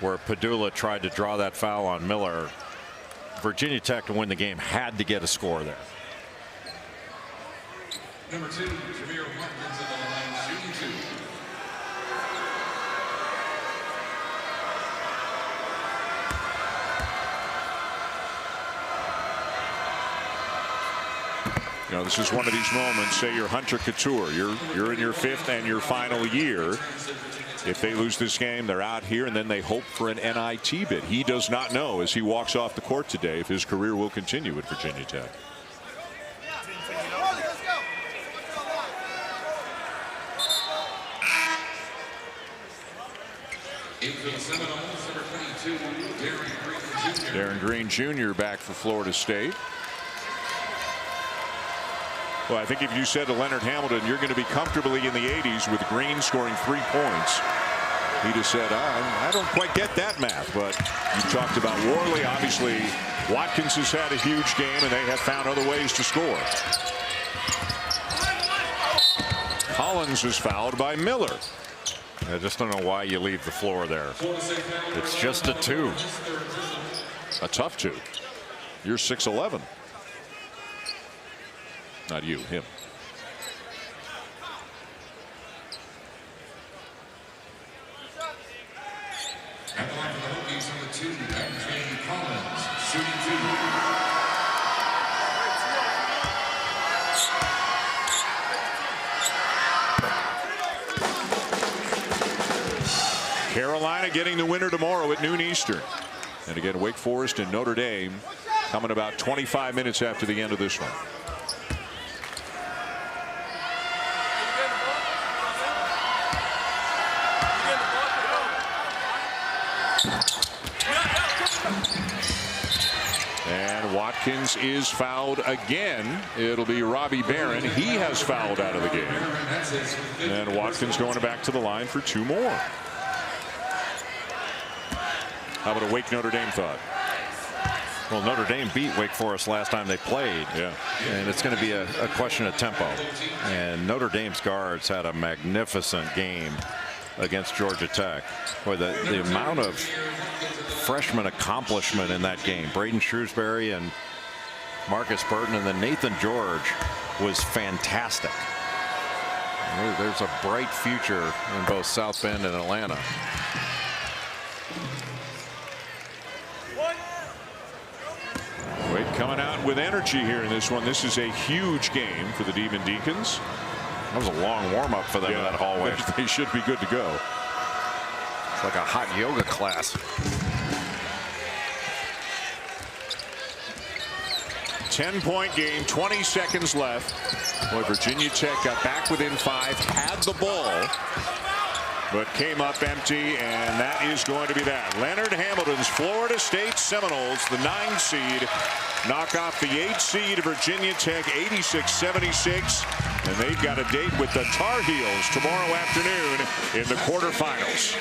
where Pedulla tried to draw that foul on Miller, Virginia Tech, to win the game, had to get a score there. Number 2, Jamir Watkins at the line, shooting 2. You know, this is one of these moments. Say you're Hunter Couture, you're in your 5th and your final year. If they lose this game, they're out here, and then they hope for an NIT bid. He does not know as he walks off the court today if his career will continue at Virginia Tech. For the Seminoles, number 22, Darren Green Jr. back for Florida State. Well, I think if you said to Leonard Hamilton, you're going to be comfortably in the 80s with Green scoring 3 points, he'd have said, I don't quite get that math. But you talked about Warley. Obviously, Watkins has had a huge game, and they have found other ways to score. Collins is fouled by Miller. I just don't know why you leave the floor there. It's just a 2. A tough 2. You're 6'11". Not you, him. At the line for the Hokies, number 2, Anthony Collins, shooting 2. Carolina getting the winner tomorrow at noon Eastern. And again, Wake Forest and Notre Dame coming about 25 minutes after the end of this one. And Watkins is fouled again. It'll be Robbie Barron. He has fouled out of the game. And Watkins going back to the line for 2 more. How about a Wake Notre Dame thought? Well, Notre Dame beat Wake Forest last time they played. Yeah. And it's going to be a question of tempo. And Notre Dame's guards had a magnificent game against Georgia Tech. Boy, the amount of freshman accomplishment in that game. Braden Shrewsbury and Marcus Burton, and then Nathan George was fantastic. There's a bright future in both South Bend and Atlanta. Wake coming out with energy here in this one. This is a huge game for the Demon Deacons. That was a long warm-up for them in that hallway. They should be good to go. It's like a hot yoga class. 10-point game, 20 seconds left. Boy, Virginia Tech got back within 5, had the ball, but came up empty, and that is going to be that. Leonard Hamilton's Florida State Seminoles, the 9 seed, knock off the 8 seed Virginia Tech 86-76, and they've got a date with the Tar Heels tomorrow afternoon in the quarterfinals.